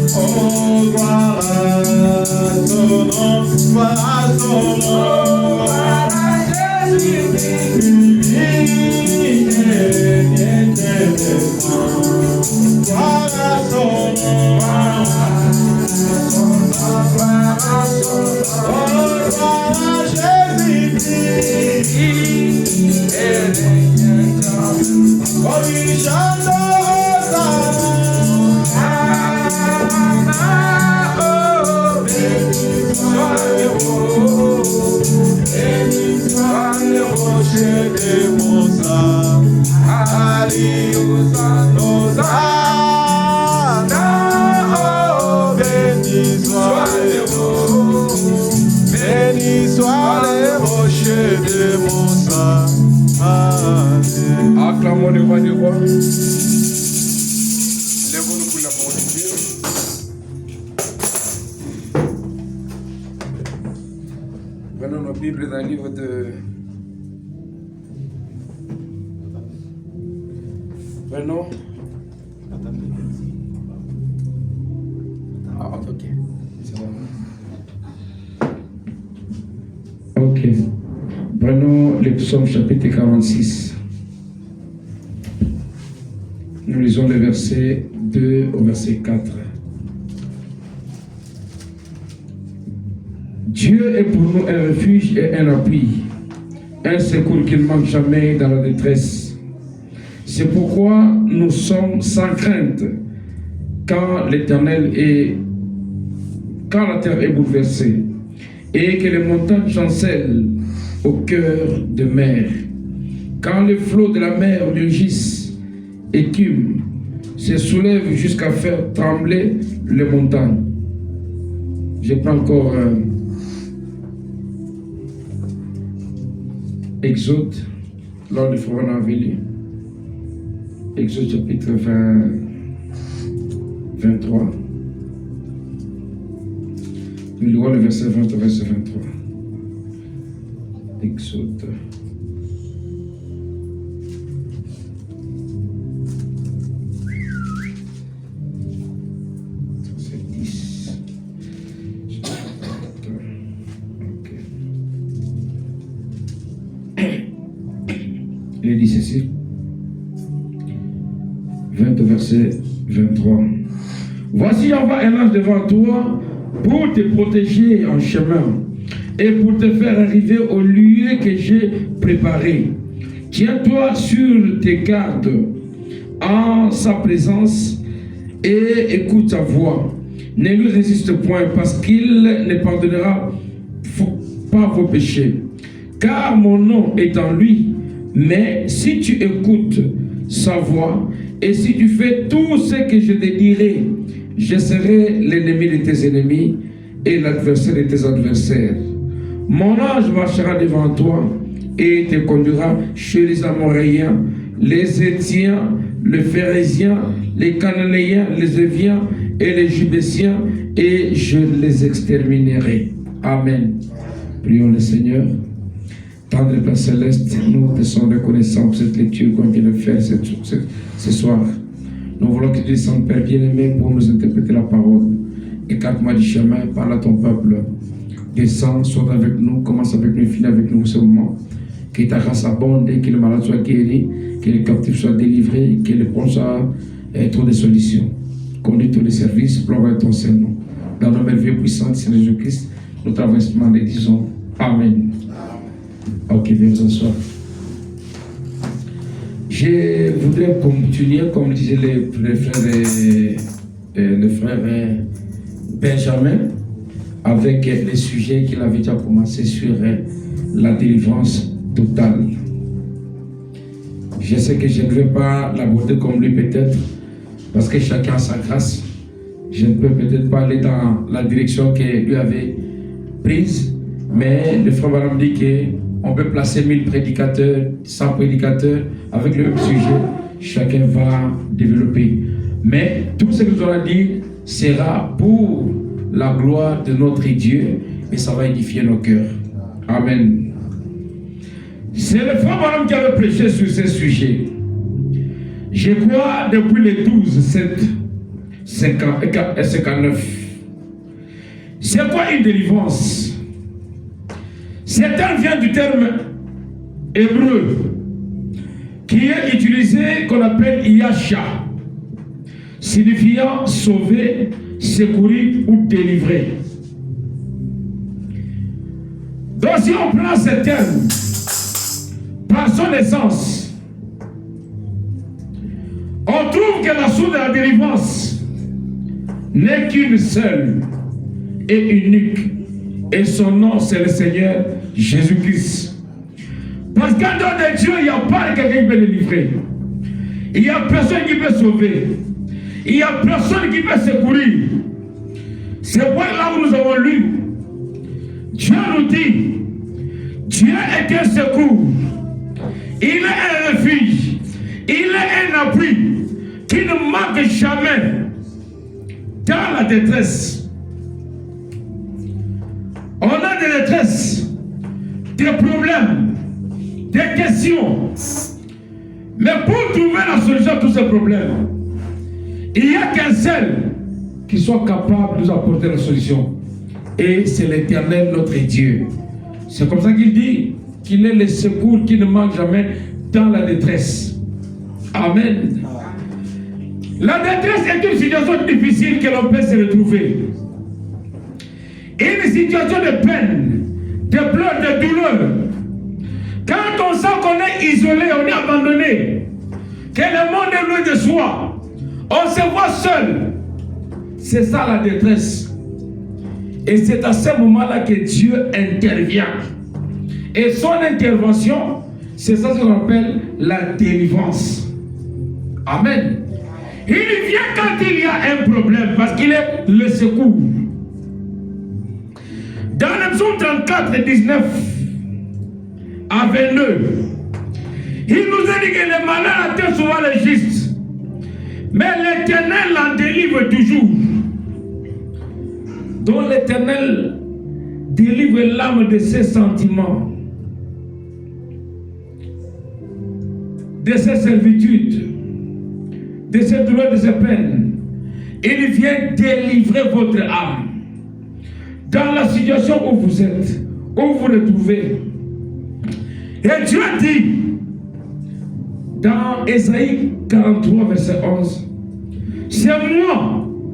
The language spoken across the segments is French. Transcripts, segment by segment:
Oh, gloire à ton nom, gloire à ton nom, gloire à Jésus-Christ. Gloire à ton nom, gloire à ton nom, gloire à ton nom. Oh, gloire à Jésus-Christ. Oh, il chante de mon sang, béni soit le rocher de mon sang. Acclamons le roi des rois. Lèvons-nous pour la parole de Dieu. Prenons nos Bibles dans le livre de... Prenons... Ah, ok. C'est bon. Ok. Prenons le psaume chapitre 46. Nous lisons le verset 2 au verset 4. Dieu est pour nous un refuge et un appui, un secours qui ne manque jamais dans la détresse. C'est pourquoi nous sommes sans crainte quand la terre est bouleversée et que les montagnes chancellent au cœur de mer. Quand les flots de la mer rugissent, écument, se soulèvent jusqu'à faire trembler les montagnes. Je prends encore Exode, lors du frère Navili. Exode chapitre 23. Nous lisons le verset 20 au verset 23. Exode. C'est 10. Ok. Il dit ceci. 20 au verset 23. Voici envoie un ange devant toi pour te protéger en chemin et pour te faire arriver au lieu que j'ai préparé. Tiens-toi sur tes gardes en sa présence et écoute sa voix. Ne lui résiste point parce qu'il ne pardonnera pas vos péchés. Car mon nom est en lui. Mais si tu écoutes sa voix et si tu fais tout ce que je te dirai, je serai l'ennemi de tes ennemis et l'adversaire de tes adversaires. Mon ange marchera devant toi et te conduira chez les Amoréens, les Étiens, les Phérésiens, les Cananéens, les Éviens et les Jubésiens, et je les exterminerai. Amen. Prions le Seigneur. Tendre Père Céleste, nous te sommes reconnaissants pour cette lecture qu'on vient de faire ce soir. Nous voulons que tu descendes, Père bien-aimé, pour nous interpréter la parole. Écarte-moi du chemin, parle à ton peuple. Descends, sois avec nous, commence avec nous, finis avec nous ce moment. Que ta grâce abonde, que le malade soit guéri, que le captif soit délivré, que le pauvre soit trouve des solutions. Conduis tous les services, gloire à ton Saint-Nom. Dans le merveilleux puissant de Seigneur Jésus-Christ, nous t'avons demandé, disons Amen. Ok, viens vous asseoir. Je voudrais continuer, comme disaient le frère Benjamin, avec les sujets qu'il avait déjà commencé sur la délivrance totale. Je sais que je ne vais pas l'aborder comme lui peut-être, parce que chacun a sa grâce. Je ne peux peut-être pas aller dans la direction que lui avait prise, mais le frère Balam dit qu'on peut placer 1000 prédicateurs, 100 prédicateurs avec le même sujet. Chacun va développer. Mais tout ce que nous allons dire sera pour la gloire de notre Dieu et ça va édifier nos cœurs. Amen. C'est le frère Balam qui avait prêché sur ce sujet. Je crois depuis le 12-7. 59. C'est quoi une délivrance? C'est un vient du terme hébreu qui est utilisé, qu'on appelle Yasha, signifiant sauver, secourir ou délivrer. Donc si on prend ce terme par son essence, on trouve que la source de la délivrance n'est qu'une seule et unique, et son nom c'est le Seigneur Jésus-Christ. Parce qu'en dehors de Dieu, il n'y a pas quelqu'un qui peut délivrer. Il n'y a personne qui peut sauver. Il n'y a personne qui peut secourir. C'est pourquoi là où nous avons lu, Dieu nous dit, Dieu est un secours, il est un refuge, il est un appui qui ne manque jamais dans la détresse. On a des détresses, des problèmes, des questions. Mais pour trouver la solution à tous ces problèmes, il n'y a qu'un seul qui soit capable de nous apporter la solution. Et c'est l'Éternel, notre Dieu. C'est comme ça qu'il dit qu'il est le secours qui ne manque jamais dans la détresse. Amen. La détresse est une situation difficile que l'on peut se retrouver. Une situation de peine, de pleurs, de douleur. Quand on sent qu'on est isolé, on est abandonné, que le monde est loin de soi, on se voit seul. C'est ça la détresse. Et c'est à ce moment-là que Dieu intervient. Et son intervention, c'est ça qu'on appelle la délivrance. Amen. Il vient quand il y a un problème, parce qu'il est le secours. Dans le psaume 34, 19 à 22, il nous a dit que le malheur atteint souvent le juste, mais l'Éternel en délivre toujours. Donc l'Éternel délivre l'âme de ses sentiments, de ses servitudes, de ses douleurs, de ses peines. Il vient délivrer votre âme dans la situation où vous êtes, où vous le trouvez. Et Dieu dit dans Ésaïe 43, verset 11, c'est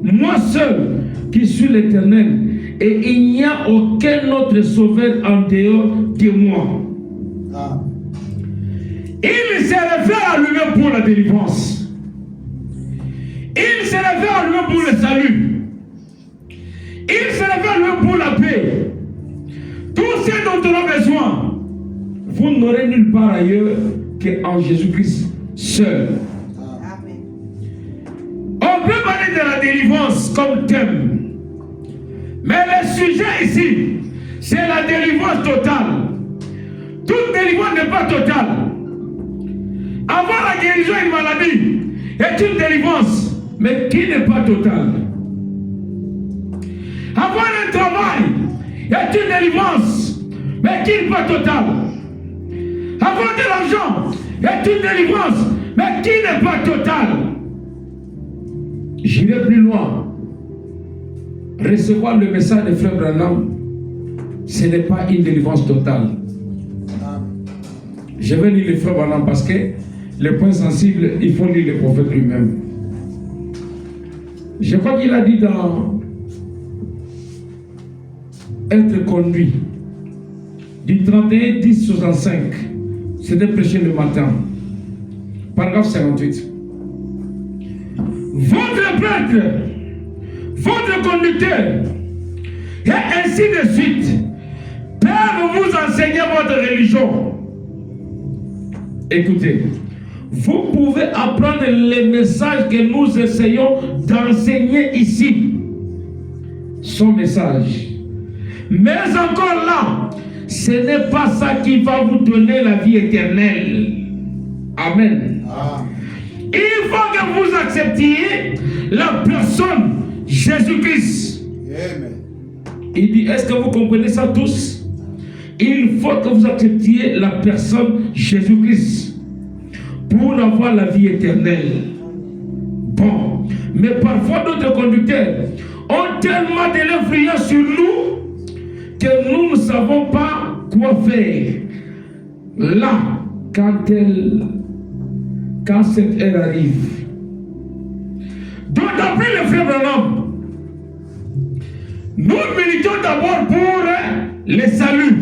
moi seul qui suis l'Éternel, et il n'y a aucun autre sauveur en dehors de moi. Il se réfère à lui-même pour la délivrance. Il se réfère à lui-même pour le salut. Il se réfère à lui-même pour la paix. Tout ce dont on a besoin, vous n'aurez nulle part ailleurs qu'en Jésus-Christ seul. Amen. On peut parler de la délivrance comme thème. Mais le sujet ici, c'est la délivrance totale. Toute délivrance n'est pas totale. Avoir la guérison d'une maladie est une délivrance, mais qui n'est pas totale. Avoir un travail est une délivrance, mais qui n'est pas totale. Avoir de l'argent est une délivrance, mais qui n'est pas totale. J'irai plus loin. Recevoir le message de Frère Branham, ce n'est pas une délivrance totale. Je vais lire le Frère Branham parce que les points sensibles, il faut lire le prophète lui-même. Je crois qu'il a dit dans Être conduit, du 31 10 65, c'était prêché le matin, paragraphe 58. Votre prêtre, votre conducteur, et ainsi de suite, peuvent vous enseigner votre religion. Écoutez, vous pouvez apprendre les messages que nous essayons d'enseigner ici. Son message. Mais encore là, ce n'est pas ça qui va vous donner la vie éternelle. Amen. Il faut que vous acceptiez la personne Jésus-Christ. Il dit, est-ce que vous comprenez ça tous? Il faut que vous acceptiez la personne Jésus-Christ pour avoir la vie éternelle. Bon, Mais parfois, d'autres conducteurs ont tellement de l'influence sur nous que nous ne savons pas quoi faire. Là, quand cette heure arrive. Donc, d'après le frère Branham, nous militons d'abord pour le salut.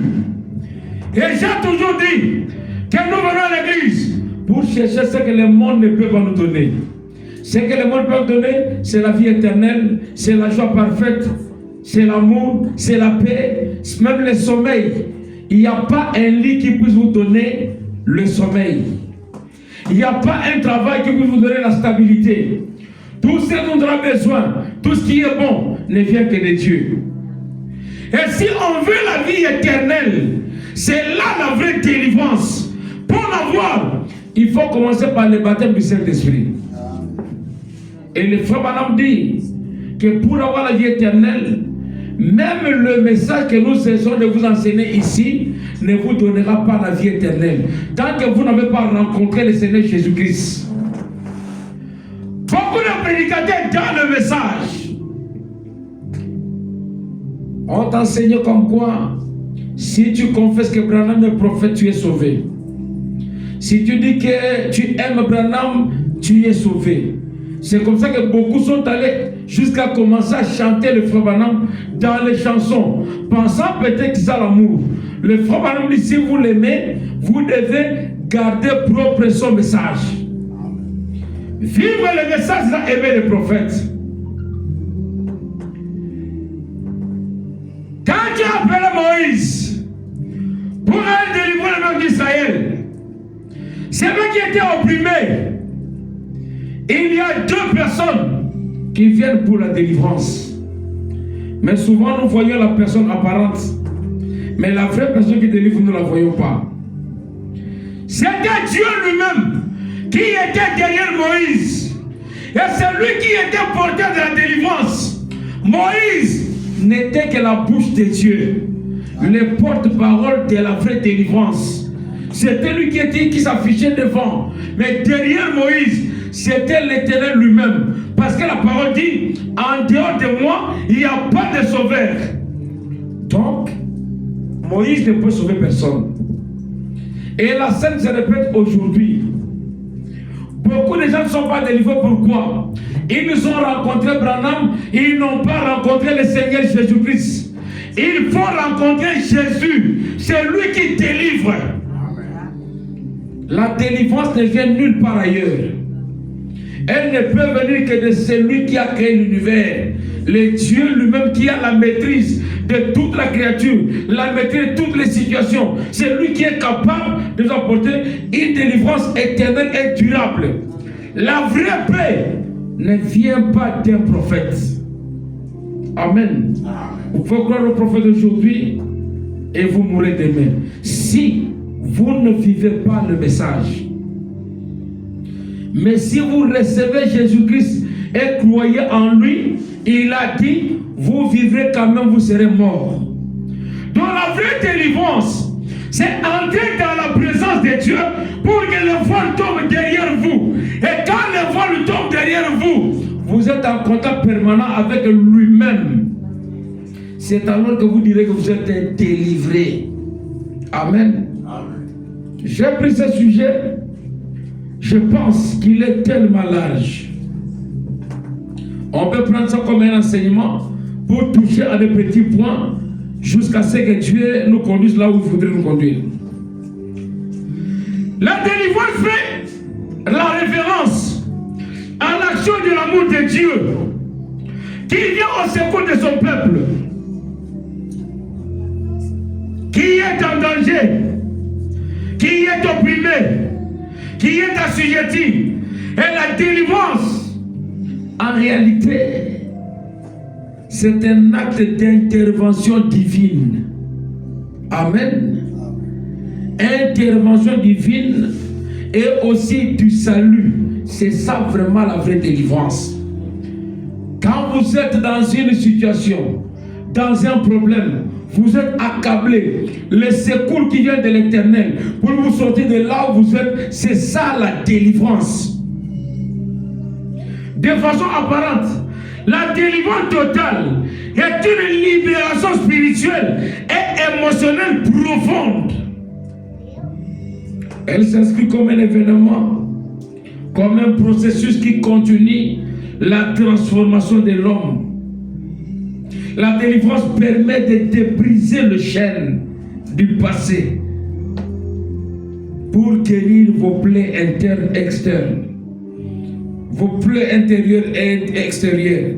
Et j'ai toujours dit que nous venons à l'église pour chercher ce que le monde ne peut pas nous donner. Ce que le monde peut nous donner, c'est la vie éternelle, c'est la joie parfaite, c'est l'amour, c'est la paix, même le sommeil. Il n'y a pas un lit qui puisse vous donner le sommeil. Il n'y a pas un travail qui puisse vous donner la stabilité. Tout ce dont on a besoin, tout ce qui est bon, ne vient que de Dieu. Et si on veut la vie éternelle, c'est là la vraie délivrance. Pour l'avoir, il faut commencer par le baptême du Saint-Esprit. Et le frère Branham dit que pour avoir la vie éternelle, même le message que nous cessons de vous enseigner ici ne vous donnera pas la vie éternelle. Tant que vous n'avez pas rencontré le Seigneur Jésus-Christ. Beaucoup de prédicateurs dans le message ont enseigné comme quoi, si tu confesses que Branham est prophète, tu es sauvé. Si tu dis que tu aimes Branham, tu es sauvé. C'est comme ça que beaucoup sont allés jusqu'à commencer à chanter le frère Branham dans les chansons, pensant peut-être que c'est l'amour. Le frère Branham dit, si vous l'aimez, vous devez garder propre son message. Vivre le message, c'est aimer les prophètes. Quand tu as appelé Moïse pour aller délivrer le peuple d'Israël, c'est lui qui était opprimé. Il y a deux personnes qui viennent pour la délivrance. Mais souvent nous voyons la personne apparente. Mais la vraie personne qui délivre, nous ne la voyons pas. C'était Dieu lui-même qui était derrière Moïse. Et c'est lui qui était porteur de la délivrance. Moïse n'était que la bouche de Dieu. Le porte-parole de la vraie délivrance. C'était lui qui s'affichait devant. Mais derrière Moïse, c'était l'Éternel lui-même. Parce que la parole dit, en dehors de moi, il n'y a pas de sauveur. Donc, Moïse ne peut sauver personne. Et la scène se répète aujourd'hui. Beaucoup de gens ne sont pas délivrés. Pourquoi? Ils nous ont rencontré Branham, ils n'ont pas rencontré le Seigneur Jésus-Christ. Il faut rencontrer Jésus. C'est lui qui délivre. La délivrance ne vient nulle part ailleurs. Elle ne peut venir que de celui qui a créé l'univers. Le Dieu lui-même qui a la maîtrise de toute la créature, la maîtrise de toutes les situations. C'est lui qui est capable de nous apporter une délivrance éternelle et durable. La vraie paix ne vient pas d'un prophète. Amen. Vous pouvez croire au prophète d'aujourd'hui et vous mourrez demain. Si vous ne vivez pas le message. Mais si vous recevez Jésus-Christ et croyez en lui, il a dit, vous vivrez quand même, vous serez morts. Donc la vraie délivrance, c'est entrer dans la présence de Dieu pour que le voile tombe derrière vous. Et quand le voile tombe derrière vous, vous êtes en contact permanent avec lui-même. C'est alors que vous direz que vous êtes délivré. Amen. J'ai pris ce sujet, je pense qu'il est tellement large. On peut prendre ça comme un enseignement pour toucher à des petits points jusqu'à ce que Dieu nous conduise là où il voudrait nous conduire. La délivrance fait la référence à l'action de l'amour de Dieu qui vient au secours de son peuple, qui est en danger, qui est opprimé, qui est assujetti. Et la délivrance, en réalité, c'est un acte d'intervention divine. Amen. Intervention divine et aussi du salut. C'est ça vraiment la vraie délivrance. Quand vous êtes dans une situation, dans un problème, vous êtes accablé, le secours qui vient de l'Éternel pour vous sortir de là où vous êtes, c'est ça la délivrance. de façon apparente. La délivrance totale est une libération spirituelle et émotionnelle profonde. Elle s'inscrit comme un événement, comme un processus qui continue la transformation de l'homme. La délivrance permet de débriser le chêne du passé pour guérir vos plaies internes et externes, vos plaies intérieures et extérieures,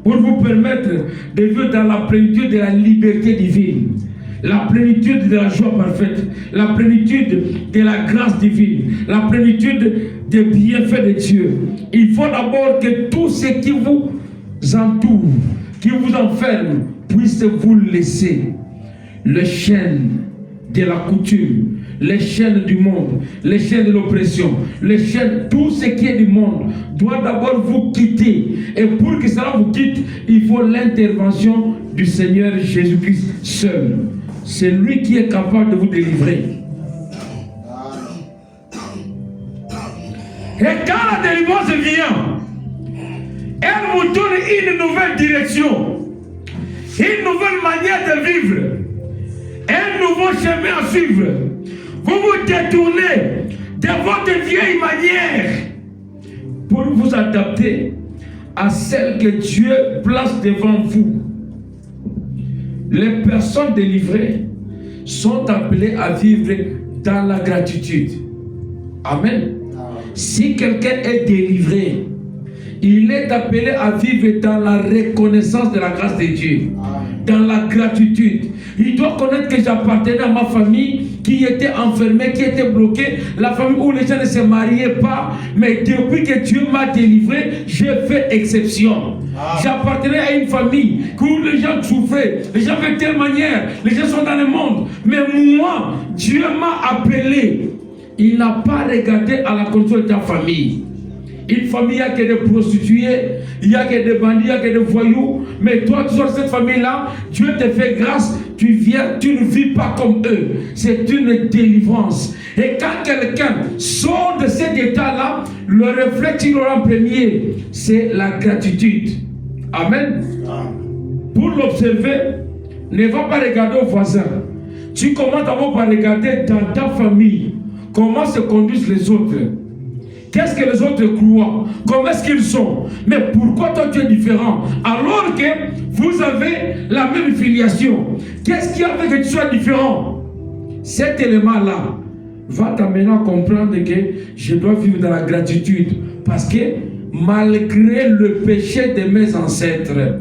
pour vous permettre de vivre dans la plénitude de la liberté divine, la plénitude de la joie parfaite, la plénitude de la grâce divine, la plénitude des bienfaits de Dieu. Il faut d'abord que tout ce qui vous entoure, qui vous enferme, puisse vous laisser. Le chêne de la coutume, les chaînes du monde, les chaînes de l'oppression, les chaînes, tout ce qui est du monde doit d'abord vous quitter. Et pour que cela vous quitte, il faut l'intervention du Seigneur Jésus-Christ seul. C'est lui qui est capable de vous délivrer. Et quand la délivrance vient, elle vous donne une nouvelle direction, une nouvelle manière de vivre, un nouveau chemin à suivre. Vous vous détournez de votre vieille manière pour vous adapter à celle que Dieu place devant vous. Les personnes délivrées sont appelées à vivre dans la gratitude. Amen. Si quelqu'un est délivré, il est appelé à vivre dans la reconnaissance de la grâce de Dieu, dans la gratitude. Il doit connaître que j'appartenais à ma famille qui était enfermée, qui était bloquée, la famille où les gens ne se mariaient pas, mais depuis que Dieu m'a délivré, j'ai fait exception. J'appartenais à une famille où les gens souffraient, les gens de telle manière, les gens sont dans le monde, mais moi, Dieu m'a appelé. Il n'a pas regardé à la condition de ta famille. Une famille, il n'y a que des prostituées, il n'y a que des bandits, il n'y a que des voyous. Mais toi, tu sors de cette famille-là, Dieu te fait grâce, tu viens, tu ne vis pas comme eux. C'est une délivrance. Et quand quelqu'un sort de cet état-là, le réflexe qu'il aura en premier, c'est la gratitude. Amen. Pour l'observer, ne va pas regarder au voisin. Tu commences d'abord par regarder dans ta famille comment se conduisent les autres. Qu'est-ce que les autres croient? Comment est-ce qu'ils sont? Mais pourquoi toi tu es différent? Alors que vous avez la même filiation. Qu'est-ce qui a fait que tu sois différent? Cet élément-là va t'amener à comprendre que je dois vivre dans la gratitude. Parce que malgré le péché de mes ancêtres,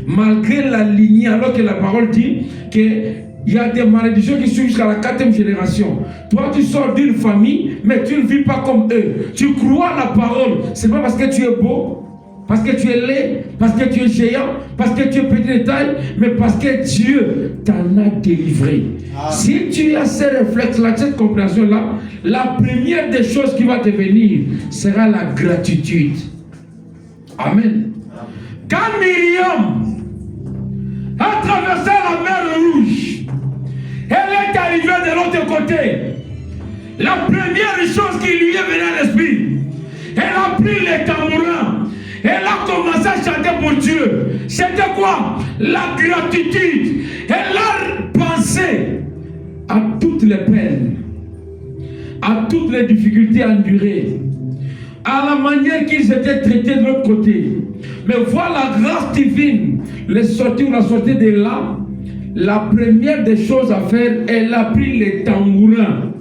malgré la lignée, alors que la parole dit que il y a des malédictions qui suivent jusqu'à la 4e génération. Toi, tu sors d'une famille, mais tu ne vis pas comme eux. Tu crois la parole. Ce n'est pas parce que tu es beau, parce que tu es laid, parce que tu es géant, parce que tu es petit de taille, mais parce que Dieu t'en a délivré. Si tu as ces réflexes-là, cette compréhension-là, la première des choses qui va te venir sera la gratitude. Amen. Quand Myriam a traversé la mer Rouge, elle est arrivée de l'autre côté. La première chose qui lui est venue à l'esprit, elle a pris les tambourins. Elle a commencé à chanter pour Dieu. C'était quoi? La gratitude. Elle a pensé à toutes les peines, à toutes les difficultés endurées, à la manière qu'ils étaient traités de l'autre côté. Mais voilà la grâce divine, les sortir ou la sortir de là. La première des choses à faire, elle a pris les tambourins.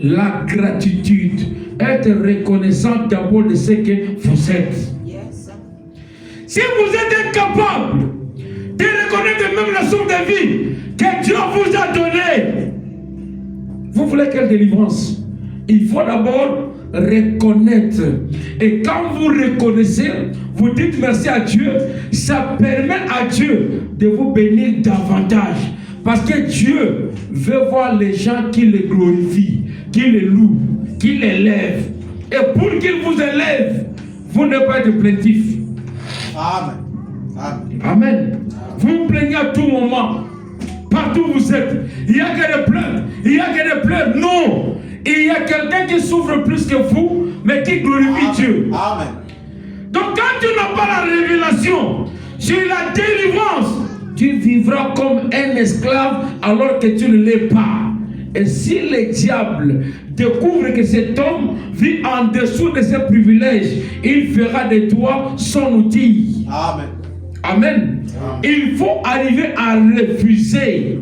La gratitude. Être reconnaissant d'abord de ce que vous êtes. Si vous êtes incapable de reconnaître même la source de vie que Dieu vous a donnée, vous voulez quelle délivrance? Il faut d'abord reconnaître. Et quand vous reconnaissez, vous dites merci à Dieu, ça permet à Dieu de vous bénir davantage. Parce que Dieu veut voir les gens qui le glorifient, qui le louent, qui l'élèvent. Et pour qu'il vous élève, vous n'êtes pas de plaintif. Amen. Amen. Vous vous plaignez à tout moment. Partout où vous êtes. Il n'y a que des plaintes. Il n'y a que des plaintes. Non. Il y a quelqu'un qui souffre plus que vous, mais qui glorifie Dieu. Amen. tu n'as pas la révélation sur la délivrance, tu vivras comme un esclave alors que tu ne l'es pas. Et si le diable découvre que cet homme vit en dessous de ses privilèges, il fera de toi son outil. Amen. Amen. Il faut arriver à refuser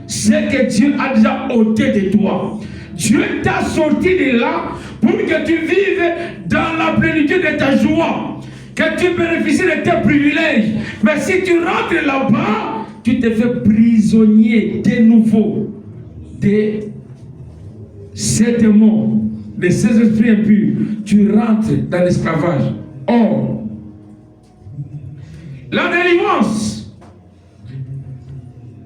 ce que Dieu a déjà ôté de toi. Dieu t'a sorti de là pour que tu vives dans la plénitude de ta joie, que tu bénéficies de tes privilèges. Mais si tu rentres là-bas, tu te fais prisonnier de nouveau de cet démon, de ces esprits impurs. Tu rentres dans l'esclavage. Or, la délivrance,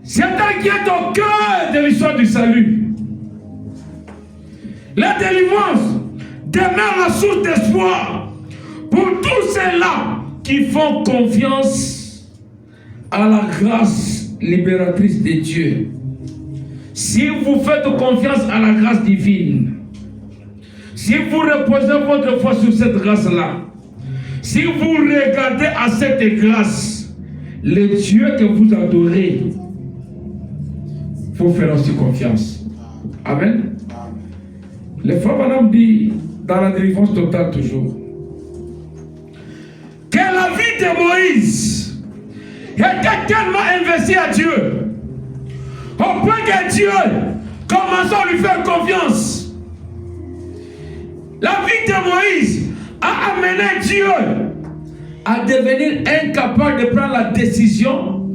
c'est un qui est au cœur de l'histoire du salut. La délivrance demeure la source d'espoir pour tous ceux-là qui font confiance à la grâce libératrice de Dieu. Si vous faites confiance à la grâce divine, si vous reposez votre foi sur cette grâce-là, si vous regardez à cette grâce, le Dieu que vous adorez, il faut faire aussi confiance. Amen. Le frère Branham dit dans la délivrance totale toujours que la vie de Moïse était tellement investie à Dieu au point que Dieu commençait à lui faire confiance. La vie de Moïse a amené Dieu à devenir incapable de prendre la décision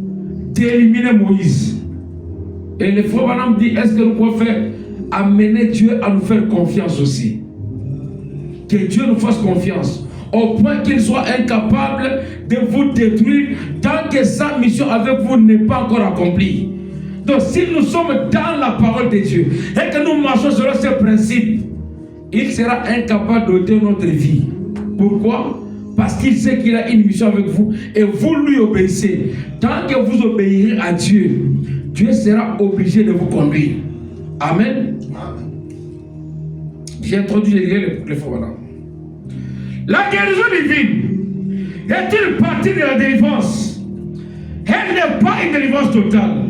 d'éliminer Moïse. Et le frère Branham dit, est-ce que nous pouvons amener Dieu à nous faire confiance aussi? Que Dieu nous fasse confiance au point qu'il soit incapable de vous détruire tant que sa mission avec vous n'est pas encore accomplie. Donc si nous sommes dans la parole de Dieu et que nous marchons selon ces principes, il sera incapable d'ôter notre vie. Pourquoi? Parce qu'il sait qu'il a une mission avec vous et vous lui obéissez. Tant que vous obéirez à Dieu, Dieu sera obligé de vous conduire. Amen. J'ai introduit les faux. La guérison divine est une partie de la délivrance. Elle n'est pas une délivrance totale.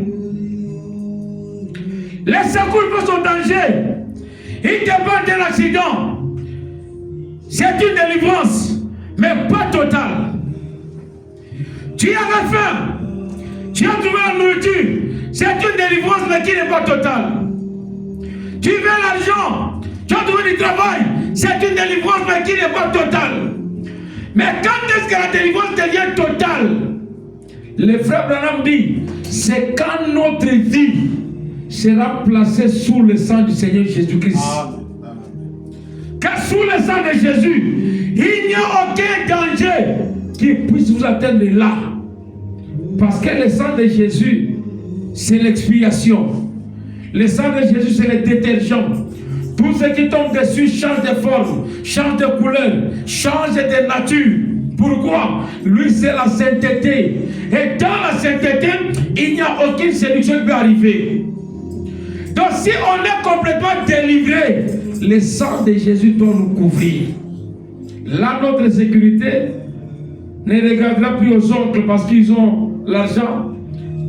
Les secours sont en danger. Il dépend d'un accident. C'est une délivrance, mais pas totale. Tu as faim, tu as trouvé la nourriture. C'est une délivrance, mais qui n'est pas totale. Tu veux l'argent, tu as trouvé du travail. C'est une délivrance, mais qui n'est pas totale. Mais quand est-ce que la délivrance devient totale? Le frère Branham dit, c'est quand notre vie sera placée sous le sang du Seigneur Jésus-Christ. Car sous le sang de Jésus, il n'y a aucun danger qui puisse vous atteindre là. Parce que le sang de Jésus, c'est l'expiation. Le sang de Jésus, c'est le détergent. Tout ce qui tombe dessus change de forme, change de couleur, change de nature. Pourquoi? Lui, c'est la sainteté. Et dans la sainteté, il n'y a aucune séduction qui peut arriver. Donc si on est complètement délivré, le sang de Jésus doit nous couvrir. Là, notre sécurité ne regardera plus aux oncles parce qu'ils ont l'argent,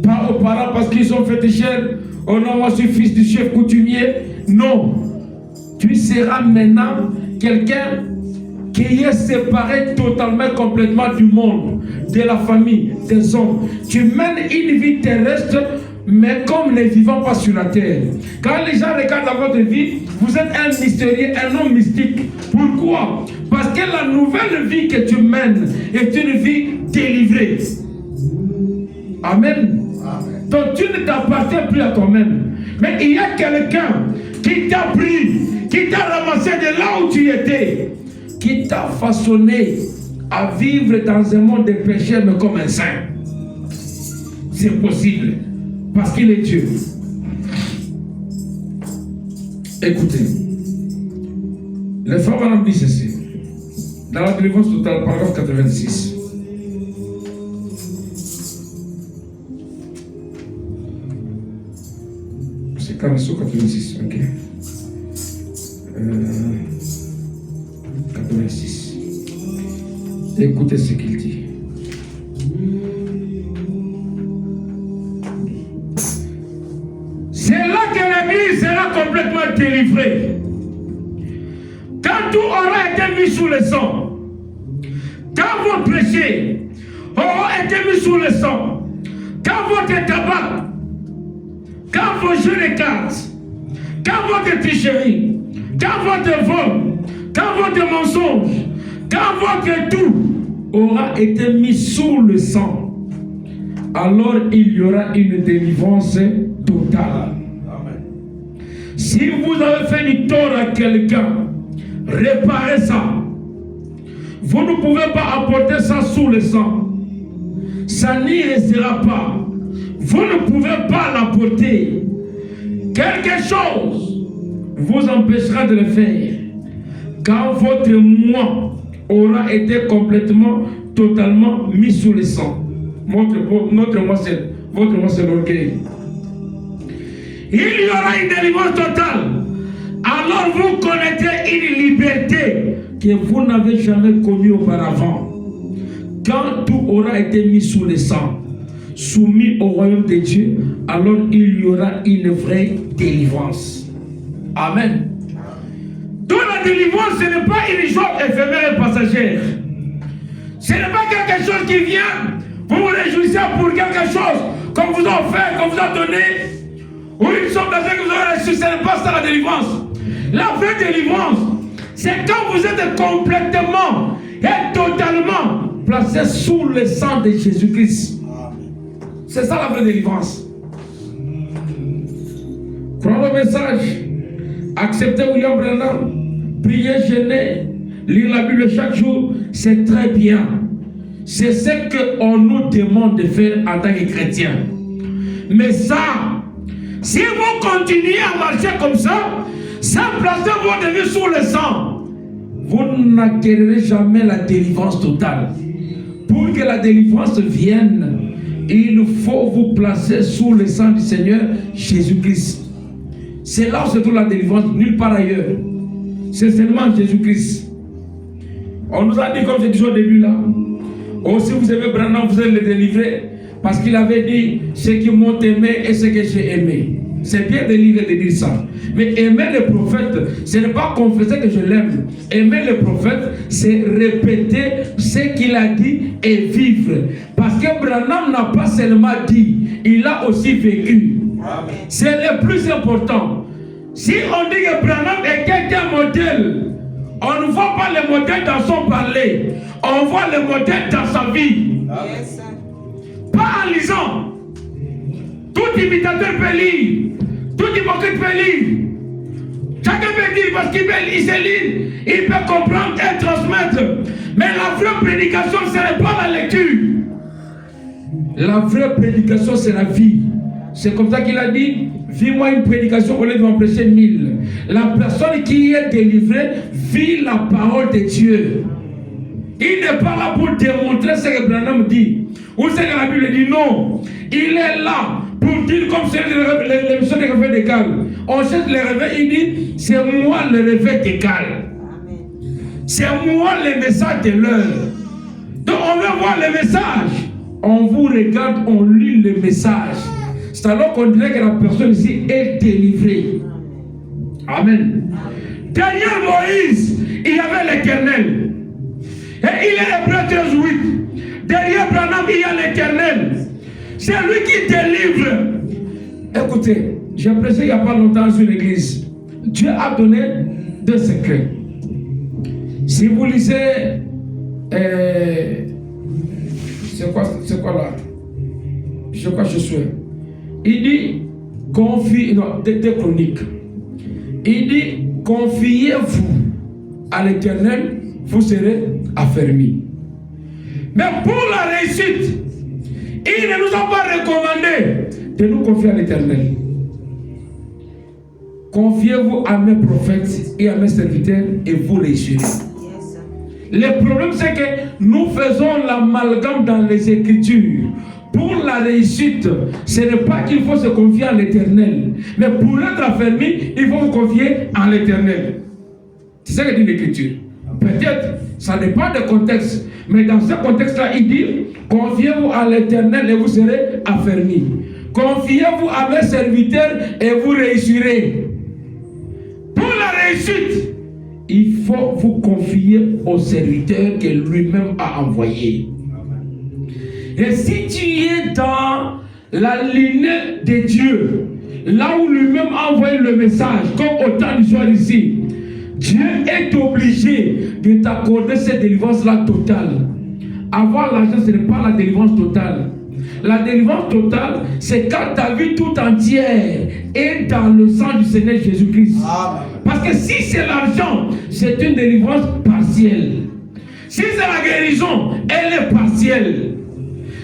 pas aux parents parce qu'ils sont féticheurs. Oh non, moi je suis fils du chef coutumier. Non. Tu seras maintenant quelqu'un qui est séparé totalement, complètement du monde, de la famille, des hommes. Tu mènes une vie terrestre, mais comme les vivants pas sur la terre. Quand les gens regardent votre vie, vous êtes un mystérieux, un homme mystique. Pourquoi? Parce que la nouvelle vie que tu mènes est une vie délivrée. Amen. Amen. Donc tu ne t'appartiens plus à toi-même. Mais il y a quelqu'un qui t'a pris, qui t'a ramassé de là où tu étais, qui t'a façonné à vivre dans un monde de péché, mais comme un saint. C'est possible. Parce qu'il est Dieu. Écoutez. Le frère Branham dit ceci. Dans la délivrance totale, paragraphe 86. C'est 86, ok. 86. Écoutez ce qu'il dit. C'est là que l'Église sera complètement délivrée. Quand tout aura été mis sous le sang, quand vos péchés auront été mis sous le sang, quand votre tabac, quand vos jeux de cartes, quand votre tricherie, quand votre vol, quand votre mensonge, quand votre tout aura été mis sous le sang, alors il y aura une délivrance totale. Amen. Si vous avez fait du tort à quelqu'un, réparez ça. Vous ne pouvez pas apporter ça sous le sang. Ça n'y restera pas. Vous ne pouvez pas l'apporter. Quelque chose vous empêchera de le faire. Quand votre moi aura été complètement, totalement mis sous le sang. Notre moi, c'est l'orgueil. Il y aura une délivrance totale. Alors vous connaîtrez une liberté que vous n'avez jamais connue auparavant. Quand tout aura été mis sous le sang, soumis au royaume de Dieu, alors il y aura une vraie délivrance. Amen. Donc la délivrance, ce n'est pas une chose éphémère et passagère. Ce n'est pas quelque chose qui vient, vous vous réjouissez pour quelque chose qu'on vous a offert, qu'on vous a donné, ou une somme d'argent que vous avez reçue. Ce n'est pas ça la délivrance. La vraie délivrance, c'est quand vous êtes complètement et totalement placé sous le sang de Jésus-Christ. C'est ça la vraie délivrance. Croire le message, accepter William Branham, prier, jeûner, lire la Bible chaque jour, c'est très bien. C'est ce qu'on nous demande de faire en tant que chrétiens. Mais ça, si vous continuez à marcher comme ça, sans placer votre vie sous le sang, vous n'acquérirez jamais la délivrance totale. Pour que la délivrance vienne, il faut vous placer sous le sang du Seigneur Jésus-Christ. C'est là où se trouve la délivrance, nulle part ailleurs. C'est seulement Jésus-Christ. On nous a dit, comme je disais au début là, oh, si vous aimez Branham, vous allez le délivrer. Parce qu'il avait dit, ceux qui m'ont aimé et ceux que j'ai aimé. C'est bien de lire et de dire ça. Mais aimer le prophète, ce n'est pas confesser que je l'aime. Aimer le prophète, c'est répéter ce qu'il a dit et vivre. Parce que Branham n'a pas seulement dit, il a aussi vécu. C'est le plus important. Si on dit que Branham est quelqu'un modèle, on ne voit pas le modèle dans son parler. On voit le modèle dans sa vie. Yes. Pas en lisant. Tout imitateur peut lire. Tout hypocrite peut lire. Chacun peut dire parce qu'il sait lire. Il peut comprendre et transmettre. Mais la vraie prédication, ce n'est pas la lecture. La vraie prédication, c'est la vie. C'est comme ça qu'il a dit, vis-moi une prédication au lieu de m'en prêcher 1000. La personne qui est délivrée vit la parole de Dieu. Il n'est pas là pour démontrer ce que Branham dit. Ou ce que la Bible dit, non. Il est là pour dire comme c'est l'émission des réveils d'égal. On cherche le réveil, il dit, c'est moi le réveil d'égal. C'est moi le message de l'heure. Donc on veut voir le message. On vous regarde, on lit le message. C'est alors qu'on dirait que la personne ici est délivrée. Amen. Derrière Moïse, il y avait l'Éternel. Et il est Hébreu 13:8. Derrière Branham, il y a l'Éternel. C'est lui qui délivre. Écoutez, j'ai prêché il n'y a pas longtemps sur l'église. Dieu a donné 2 secrets. Si vous lisez, c'est quoi là? Je crois que je suis. Il dit, des chroniques. Il dit, confiez-vous à l'Éternel, vous serez affermis. Mais pour la réussite, il ne nous a pas recommandé de nous confier à l'Éternel. Confiez-vous à mes prophètes et à mes serviteurs et vous réussirez. Le problème, c'est que nous faisons l'amalgame dans les Écritures. Pour la réussite, ce n'est pas qu'il faut se confier à l'Éternel. Mais pour être affermi, il faut vous confier à l'Éternel. C'est ça que dit l'Écriture. Peut-être Ça dépend du contexte. Mais dans ce contexte-là, il dit, confiez-vous à l'Éternel et vous serez affermis. Confiez-vous à mes serviteurs et vous réussirez. Pour la réussite, il faut vous confier au serviteur que lui-même a envoyé. Et si tu es dans la lignée de Dieu, là où lui-même a envoyé le message, comme au temps du soir ici, Dieu est obligé de t'accorder cette délivrance-là totale. Avoir l'argent, ce n'est pas la délivrance totale. La délivrance totale, c'est quand ta vie tout entière est dans le sang du Seigneur Jésus-Christ. Parce que si c'est l'argent, c'est une délivrance partielle. Si c'est la guérison, elle est partielle.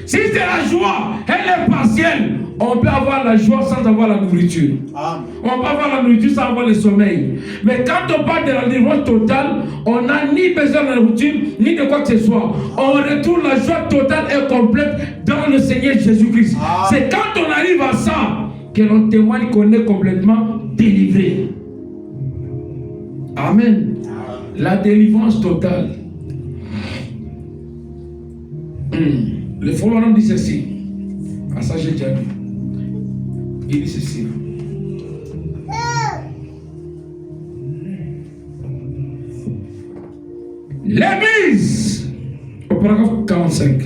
Si c'est la joie, elle est partielle. On peut avoir la joie sans avoir la nourriture. On peut avoir la nourriture sans avoir le sommeil. Mais quand on parle de la délivrance totale, on n'a ni besoin de la nourriture, ni de quoi que ce soit. On retrouve la joie totale et complète dans le Seigneur Jésus-Christ. C'est quand on arrive à ça que l'on témoigne qu'on est complètement délivré. Amen. La délivrance totale. Le frère Branham dit ceci. Ah, ça j'ai déjà vu. Il dit ceci. L'Église, au paragraphe 45,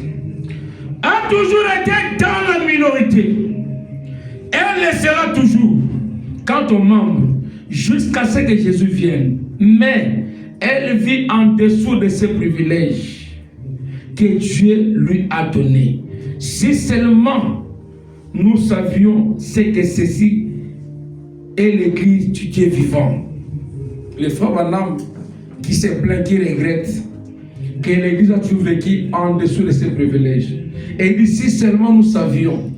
a toujours été dans la minorité. Elle le sera toujours quant aux membres jusqu'à ce que Jésus vienne. Mais elle vit en dessous de ses privilèges que Dieu lui a donnés. Si seulement nous savions ce que ceci est l'Église du Dieu vivant. Le frère Branham qui se plaint, qui regrette que l'Église a toujours vécu en dessous de ses privilèges. Et il dit, si seulement nous savions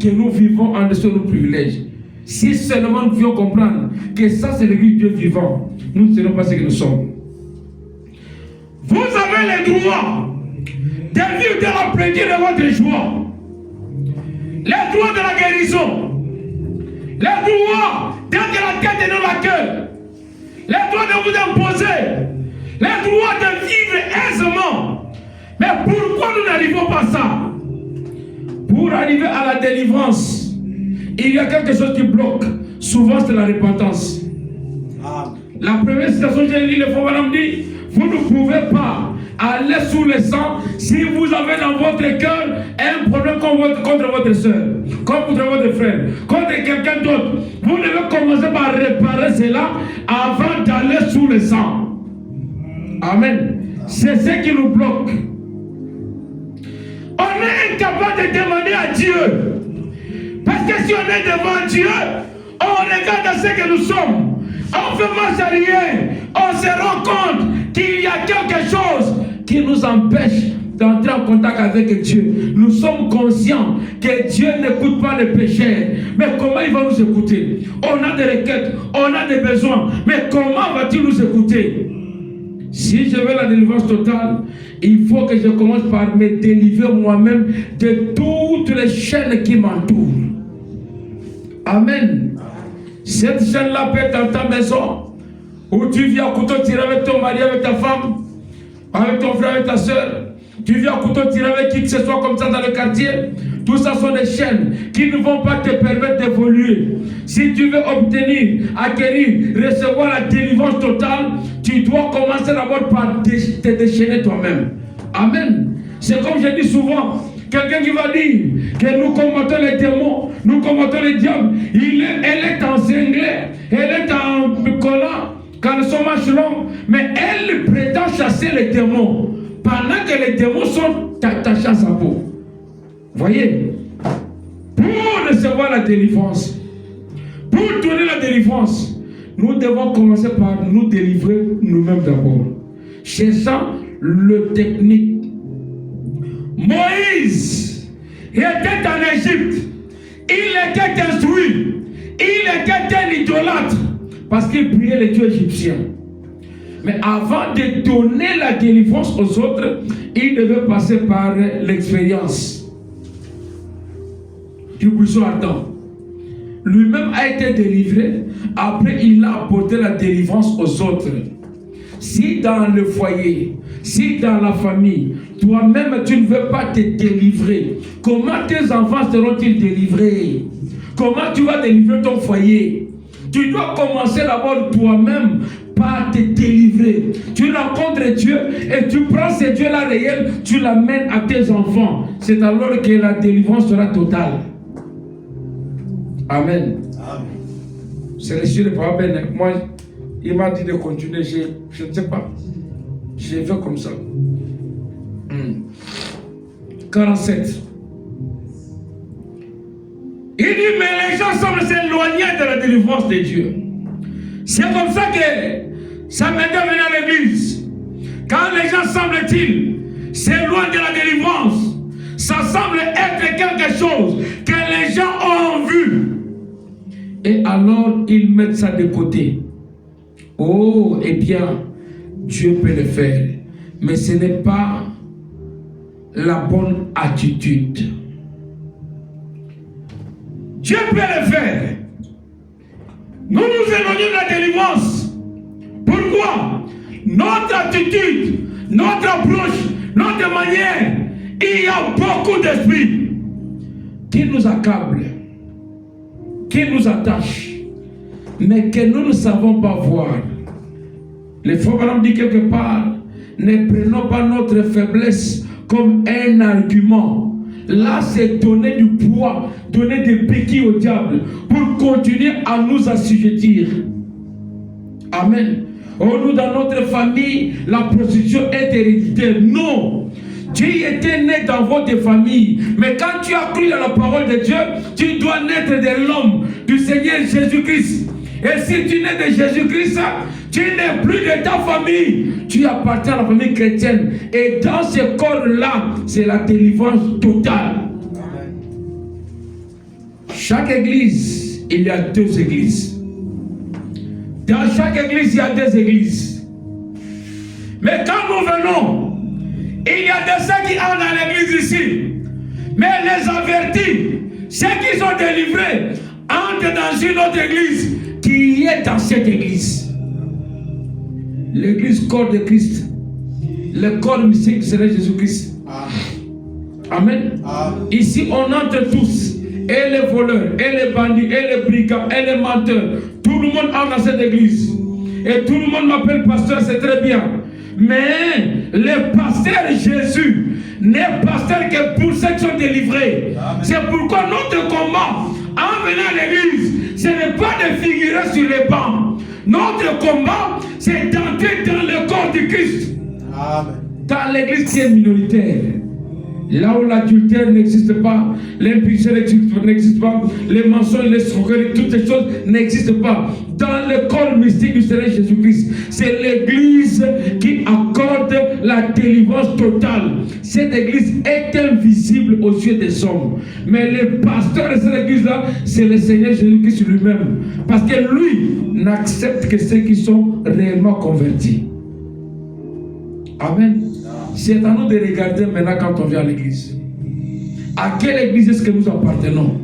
que nous vivons en dessous de nos privilèges, si seulement nous pouvions comprendre que ça c'est l'Église du Dieu vivant, nous ne serons pas ce que nous sommes. Vous avez le droit de vivre de la plaisir de votre joie. Les droits de la guérison, les droits d'être la tête et non la queue, les droits de vous imposer, les droits de vivre aisément. Mais pourquoi nous n'arrivons pas à ça? Pour arriver à la délivrance, il y a quelque chose qui bloque. Souvent, c'est la repentance. La première citation que j'ai lue, le frère Branham dit, vous ne pouvez pas aller sous le sang si vous avez dans votre cœur un problème contre votre soeur, contre votre frère, contre quelqu'un d'autre. Vous devez commencer par réparer cela avant d'aller sous le sang. Amen. C'est ce qui nous bloque. On est incapable de demander à Dieu. Parce que si on est devant Dieu, on regarde à ce que nous sommes. On fait marche arrière. On se rend compte qu'il y a quelque chose qui nous empêche d'entrer en contact avec Dieu. Nous sommes conscients que Dieu n'écoute pas les pécheurs. Mais comment il va nous écouter? On a des requêtes, on a des besoins. Mais comment va-t-il nous écouter? Si je veux la délivrance totale, il faut que je commence par me délivrer moi-même de toutes les chaînes qui m'entourent. Amen. Cette chaîne-là peut être dans ta maison, où tu viens à couteau tirer avec ton mari, avec ta femme, avec ton frère, avec ta soeur. Tu viens à couteau tirer avec qui que ce soit comme ça dans le quartier. Tout ça sont des chaînes qui ne vont pas te permettre d'évoluer. Si tu veux obtenir, acquérir, recevoir la délivrance totale, tu dois commencer d'abord par te déchaîner toi-même. Amen. C'est comme je dis souvent, quelqu'un qui va dire que nous combattons les démons, nous combattons les diables. Elle est encinglée, elle est en collant, caleçon manche long, mais elle prétend chasser les démons pendant que les démons sont attachés à sa peau. Voyez, pour recevoir la délivrance, pour donner la délivrance, nous devons commencer par nous délivrer nous-mêmes d'abord. Cherchant le technique. Moïse était en Égypte. Il était instruit. Il était un idolâtre parce qu'il priait les dieux égyptiens. Mais avant de donner la délivrance aux autres, il devait passer par l'expérience du buisson ardent. Lui-même a été délivré. Après, il a apporté la délivrance aux autres. Si dans le foyer, si dans la famille, toi-même tu ne veux pas te délivrer, comment tes enfants seront-ils délivrés? Comment tu vas délivrer ton foyer? Tu dois commencer d'abord toi-même par te délivrer. Tu rencontres Dieu et tu prends ce Dieu-là réel, tu l'amènes à tes enfants. C'est alors que la délivrance sera totale. Amen. C'est le Dieu de Papa Ben. Moi, il m'a dit de continuer. Je ne sais pas. J'ai fait comme ça. 47. Il dit, mais les gens semblent s'éloigner de la délivrance de Dieu. C'est comme ça que ça m'aide à venir à l'église. Quand les gens semblent-ils s'éloignent de la délivrance, ça semble être quelque chose que les gens ont vu. Et alors, ils mettent ça de côté. Oh, eh bien, Dieu peut le faire. Mais ce n'est pas la bonne attitude. Dieu peut le faire. Nous nous éloignons de la délivrance. Pourquoi? Notre attitude, notre approche, notre manière, il y a beaucoup d'esprits qui nous accablent, qui nous attachent, mais que nous ne savons pas voir. Le frère Branham dit quelque part, ne prenons pas notre faiblesse comme un argument. Là, c'est donner du poids, donner des béquilles au diable pour continuer à nous assujettir. Amen. Oh, nous, dans notre famille, la prostitution est héréditaire. Non. Tu étais né dans votre famille. Mais quand tu as cru à la parole de Dieu, tu dois naître de l'homme, du Seigneur Jésus-Christ. Et si tu nais de Jésus-Christ, tu n'es plus de ta famille. Tu appartiens à la famille chrétienne. Et dans ce corps-là, c'est la délivrance totale. Amen. Chaque église, il y a 2 églises. Dans chaque église, il y a 2 églises. Mais quand nous venons, il y a de ceux qui entrent dans l'église ici. Mais les avertis, ceux qui sont délivrés, entrent dans une autre église qui est dans cette église. L'église corps de Christ. Le corps mystique du Seigneur Jésus-Christ. Amen. Ici, on entre tous. Et les voleurs, et les bandits, et les brigands, et les menteurs. Tout le monde entre dans cette église. Et tout le monde m'appelle pasteur, c'est très bien. Mais le pasteur Jésus n'est pasteur que pour ceux qui sont délivrés. C'est pourquoi notre combat, en venant à l'église, ce n'est pas de figurer sur les bancs. Notre combat, c'est d'entrer dans le corps du Christ. Amen. Dans l'église qui est minoritaire, là où l'adultère n'existe pas, l'impudicité n'existe pas, les mensonges, les escroqueries, toutes ces choses n'existent pas. Dans le corps mystique du Seigneur Jésus-Christ, c'est l'église qui accorde la délivrance totale. Cette église est invisible aux yeux des hommes. Mais le pasteur de cette église-là, c'est le Seigneur Jésus-Christ lui-même. Parce que lui n'accepte que ceux qui sont réellement convertis. Amen. C'est à nous de regarder maintenant quand on vient à l'église. À quelle église est-ce que nous appartenons?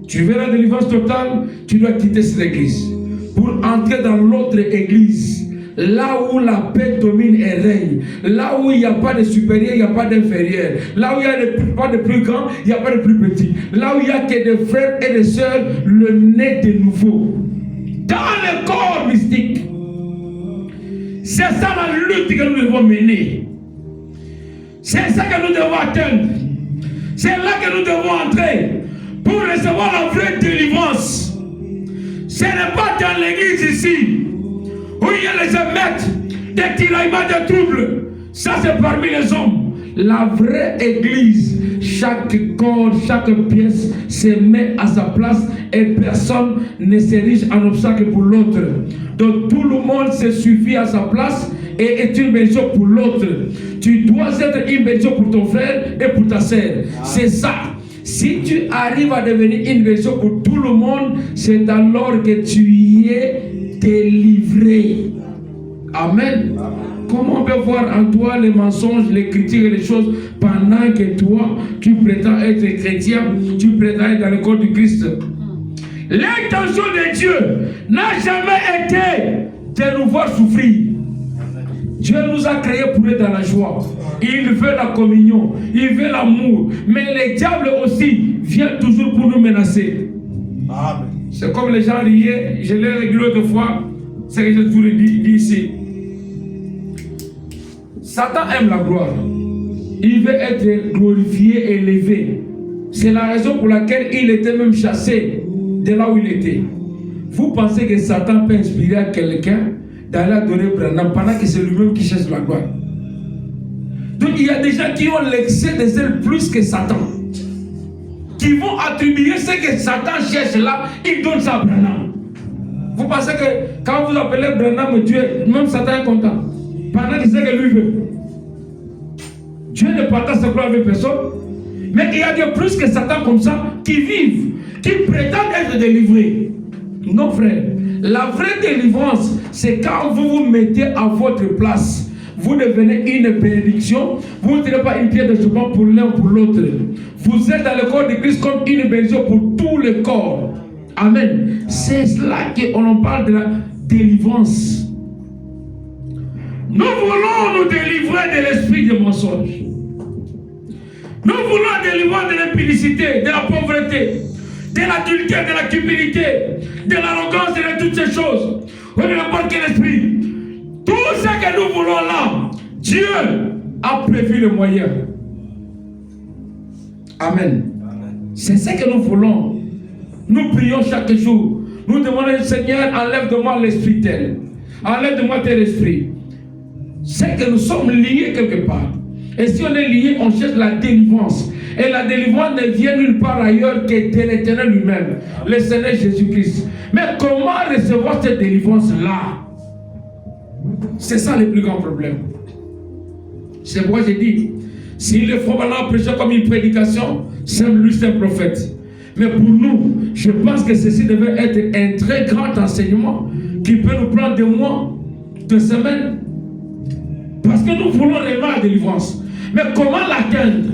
Tu veux la délivrance totale, tu dois quitter cette église pour entrer dans l'autre église. Là où la paix domine et règne. Là où il n'y a pas de supérieur, il n'y a pas d'inférieur. Là où il n'y a pas de plus grand, il n'y a pas de plus petit. Là où il n'y a que des frères et des sœurs, le né de nouveau. Dans le corps mystique. C'est ça la lutte que nous devons mener. C'est ça que nous devons atteindre. C'est là que nous devons entrer pour recevoir la vraie délivrance. Ce n'est pas dans l'église ici où il y a les émeutes, des tiraillements, des troubles. Ça c'est parmi les hommes. La vraie église, chaque corps, chaque pièce se met à sa place et personne ne s'érige en obstacle pour l'autre. Donc tout le monde se suffit à sa place et est une bénédiction pour l'autre. Tu dois être une bénédiction pour ton frère et pour ta sœur. C'est ça. Si tu arrives à devenir une bénédiction pour tout le monde, c'est alors que tu y es délivré. Amen. Comment on peut voir en toi les mensonges, les critiques et les choses pendant que toi, tu prétends être chrétien, tu prétends être dans le corps du Christ? L'intention de Dieu n'a jamais été de nous voir souffrir. Dieu nous a créés pour être dans la joie. Il veut la communion, il veut l'amour. Mais le diable aussi vient toujours pour nous menacer. Amen. C'est comme les gens riaient, je l'ai réglé l'autre fois, c'est que j'ai toujours dit ici. Satan aime la gloire. Il veut être glorifié, élevé. C'est la raison pour laquelle il était même chassé de là où il était. Vous pensez que Satan peut inspirer à quelqu'un d'aller adorer Branham pendant que c'est lui-même qui cherche la gloire? Donc il y a des gens qui ont l'excès de zèle plus que Satan, qui vont attribuer ce que Satan cherche là, ils donnent ça à Branham. Vous pensez que quand vous appelez Branham Dieu, même Satan est content pendant qu'il sait que lui veut. Dieu ne partage sa gloire avec personne. Mais il y a des plus que Satan comme ça qui vivent, qui prétendent être délivrés. Non frère, la vraie délivrance, c'est quand vous vous mettez à votre place. Vous devenez une bénédiction. Vous ne serez pas une pierre de jugement pour l'un ou pour l'autre. Vous êtes dans le corps de Christ comme une bénédiction pour tout le corps. Amen. C'est cela qu'on en parle de la délivrance. Nous voulons nous délivrer de l'esprit de mensonge. Nous voulons délivrer de l'impudicité, de la pauvreté, de l'adultère, de la cupidité, de l'arrogance et de toutes ces choses. On ne n'a pas quel esprit. Tout ce que nous voulons là, Dieu a prévu le moyen. Amen. C'est ce que nous voulons. Nous prions chaque jour. Nous demandons, Seigneur, enlève de moi l'esprit tel. Enlève de moi tel esprit. C'est que nous sommes liés quelque part. Et si on est lié, on cherche la délivrance. Et la délivrance ne vient nulle part ailleurs que de l'Éternel lui-même, le Seigneur Jésus-Christ. Mais comment recevoir cette délivrance-là? C'est ça le plus grand problème. C'est pourquoi j'ai dit, s'il le faut maintenant prêcher comme une prédication, c'est lui, c'est un prophète. Mais pour nous, je pense que ceci devait être un très grand enseignement qui peut nous prendre des mois, des semaines. Parce que nous voulons vraiment la délivrance. Mais comment l'atteindre?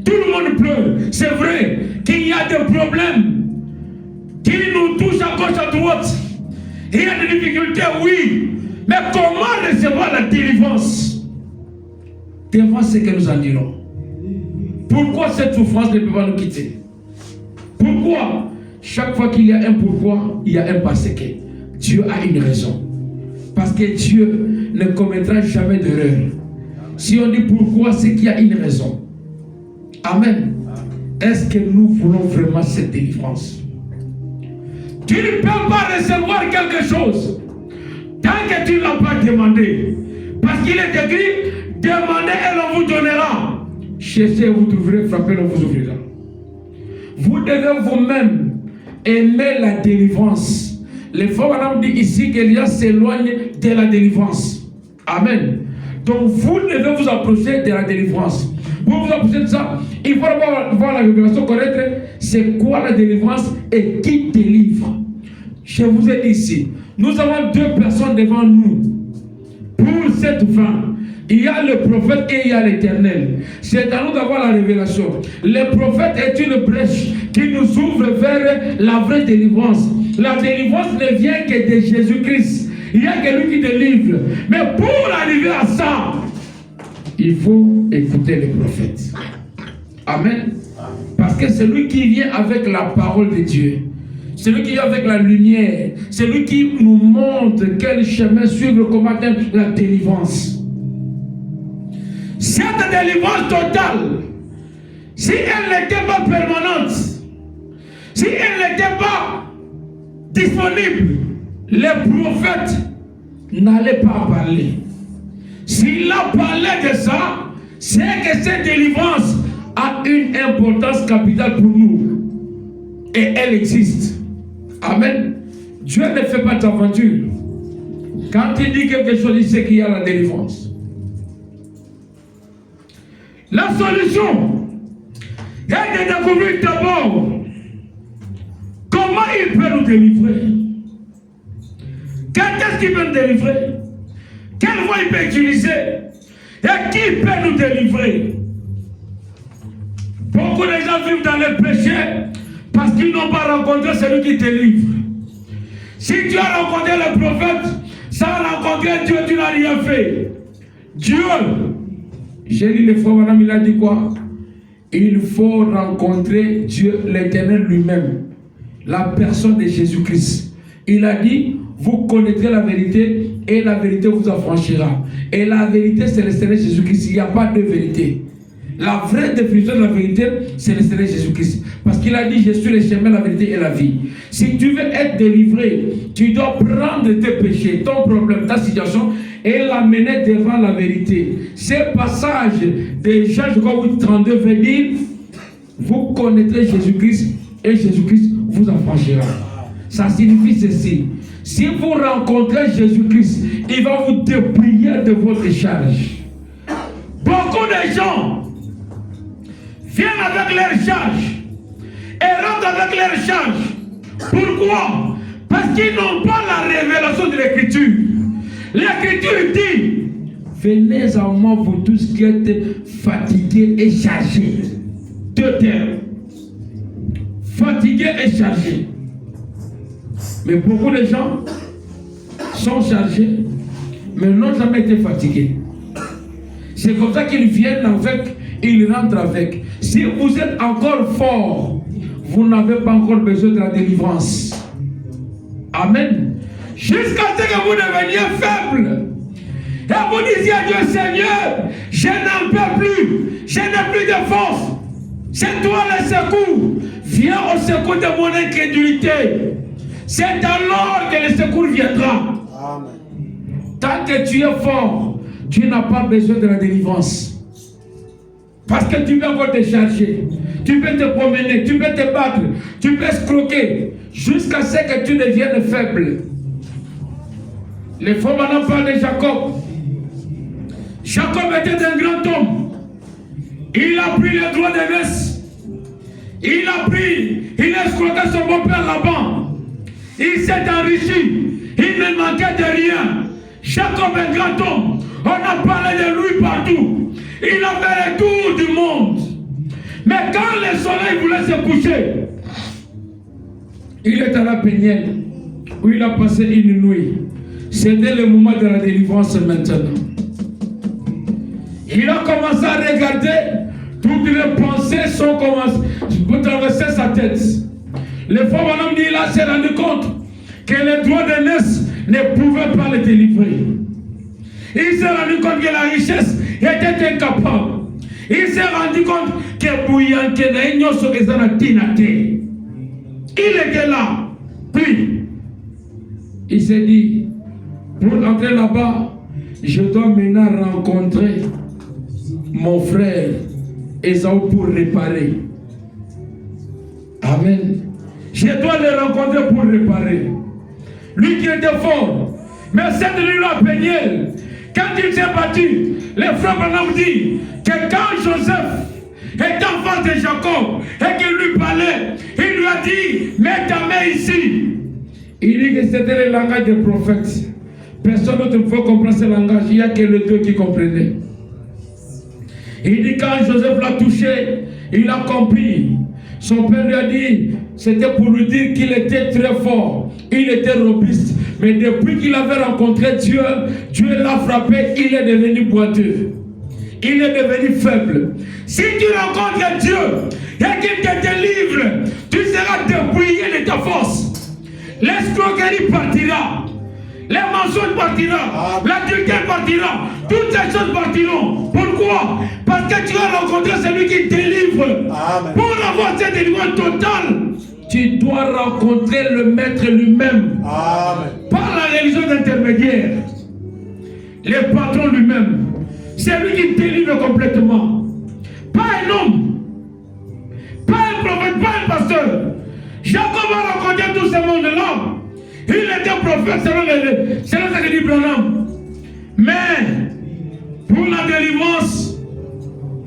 Tout le monde pleure. C'est vrai qu'il y a des problèmes qui nous touchent à gauche, à droite. Il y a des difficultés, oui. Mais comment recevoir la délivrance? Devant ce que nous en dirons. Pourquoi cette souffrance ne peut pas nous quitter? Pourquoi? Chaque fois qu'il y a un pourquoi, il y a un parce que. Dieu a une raison. Parce que Dieu ne commettra jamais d'erreur. Si on dit pourquoi, c'est qu'il y a une raison. Amen. Est-ce que nous voulons vraiment cette délivrance? Tu ne peux pas recevoir quelque chose tant que tu ne l'as pas demandé. Parce qu'il est écrit, demandez et l'on vous donnera. Cherchez et vous trouverez, frappez et l'on vous ouvrira. Vous devez vous-même aimer la délivrance. Le frère Madame dit ici qu'Elias s'éloigne de la délivrance. Amen. Donc vous devez vous approcher de la délivrance. Pour vous approcher de ça, il faut voir la révélation, connaître c'est quoi la délivrance et qui délivre. Je vous ai dit ici, nous avons deux personnes devant nous. Pour cette fin, il y a le prophète et il y a l'Éternel. C'est à nous d'avoir la révélation. Le prophète est une brèche qui nous ouvre vers la vraie délivrance. La délivrance ne vient que de Jésus-Christ. Il y a que lui qui délivre. Mais pour arriver à ça, il faut écouter le prophète. Amen. Parce que c'est lui qui vient avec la parole de Dieu. C'est lui qui vient avec la lumière. C'est lui qui nous montre quel chemin suivre, comment atteindre la délivrance. Cette délivrance totale, si elle n'était pas permanente, si elle n'était pas disponible, les prophètes n'allaient pas parler. S'il a parlé de ça, c'est que cette délivrance a une importance capitale pour nous. Et elle existe. Amen. Dieu ne fait pas d'aventure. Quand il dit quelque chose, il sait qu'il y a la délivrance. La solution est de découvrir d'abord comment il peut nous délivrer. Qu'est-ce qu'il peut nous délivrer? Quelle voie il peut utiliser? Et qui peut nous délivrer? Beaucoup de gens vivent dans le péché parce qu'ils n'ont pas rencontré celui qui délivre. Si tu as rencontré le prophète, sans rencontrer Dieu, tu n'as rien fait. Dieu, j'ai lu les fois, madame, il a dit quoi? Il faut rencontrer Dieu, l'Éternel lui-même, la personne de Jésus-Christ. Il a dit, vous connaîtrez la vérité et la vérité vous affranchira. Et la vérité, c'est le Seigneur Jésus-Christ. Il n'y a pas de vérité. La vraie définition de la vérité, c'est le Seigneur Jésus-Christ. Parce qu'il a dit, je suis le chemin, la vérité et la vie. Si tu veux être délivré, tu dois prendre tes péchés, ton problème, ta situation, et l'amener devant la vérité. Ce passage de Jean 32 veut dire, vous connaîtrez Jésus-Christ et Jésus-Christ vous affranchira. Ça signifie ceci. Si vous rencontrez Jésus-Christ, il va vous dépouiller de votre charge. Beaucoup de gens viennent avec leur charge et rentrent avec leur charge. Pourquoi? Parce qu'ils n'ont pas la révélation de l'Écriture. L'Écriture dit, venez à moi vous tous qui êtes fatigués et chargés. Deux termes. Fatigués et chargés. Mais beaucoup de gens sont chargés, mais n'ont jamais été fatigués. C'est comme ça qu'ils viennent avec, ils rentrent avec. Si vous êtes encore fort, vous n'avez pas encore besoin de la délivrance. Amen. Jusqu'à ce que vous deveniez faible. Et vous disiez à Dieu, Seigneur, je n'en peux plus, je n'ai plus de force. C'est toi le secours. Viens au secours de mon incrédulité. C'est alors que le secours viendra. Amen. Tant que tu es fort, tu n'as pas besoin de la délivrance. Parce que tu peux encore te charger. Tu peux te promener, tu peux te battre, tu peux escroquer. Jusqu'à ce que tu deviennes faible. Les femmes maintenant parlent de Jacob. Jacob était un grand homme. Il a pris le droit d'aînesse. Il a escroqué son beau-père Laban. Il s'est enrichi. Il ne manquait de rien. Jacob est un grand homme. On a parlé de lui partout. Il a fait le tour du monde. Mais quand le soleil voulait se coucher, il est à la Péniel où il a passé une nuit. C'était le moment de la délivrance maintenant. Il a commencé à regarder, toutes les pensées sont commencées à traverser sa tête. Le faux bonhomme dit, il s'est rendu compte que les droits d'aînesse ne pouvaient pas le délivrer. Il s'est rendu compte que la richesse était incapable. Il s'est rendu compte que Bouyanke n'a ignoré ce que ça n'a été. Il était là. Puis, il s'est dit, pour entrer là-bas, je dois maintenant rencontrer mon frère Esaü pour réparer. Amen. Je dois le rencontrer pour réparer. Lui qui était fort. Mais cette nuit-là, Péniel, quand il s'est battu, les frères Branham dit que quand Joseph était en face de Jacob et qu'il lui parlait, il lui a dit, mets ta main ici. Il dit que c'était le langage des prophètes. Personne d'autre ne peut comprendre ce langage, il n'y a que les deux qui comprenaient. Il dit quand Joseph l'a touché, il a compris. Son père lui a dit, c'était pour lui dire qu'il était très fort, il était robuste. Mais depuis qu'il avait rencontré Dieu, Dieu l'a frappé, il est devenu boiteux. Il est devenu faible. Si tu rencontres Dieu et qu'il te délivre, tu seras dépouillé de ta force. L'escroquerie partira. Les mensonges partiront, l'adultère partira, toutes ces choses partiront. Pourquoi? Parce que tu as rencontré celui qui délivre. Amen. Pour avoir cette délivrance totale, tu dois rencontrer le Maître lui-même. Par la religion d'intermédiaire. Le patron lui-même. C'est lui qui délivre complètement. Pas un homme. Pas un prophète, pas un pasteur. Jacob a rencontré tout ce monde-là. Il était prophète selon ce que dit Branham. Mais pour la délivrance,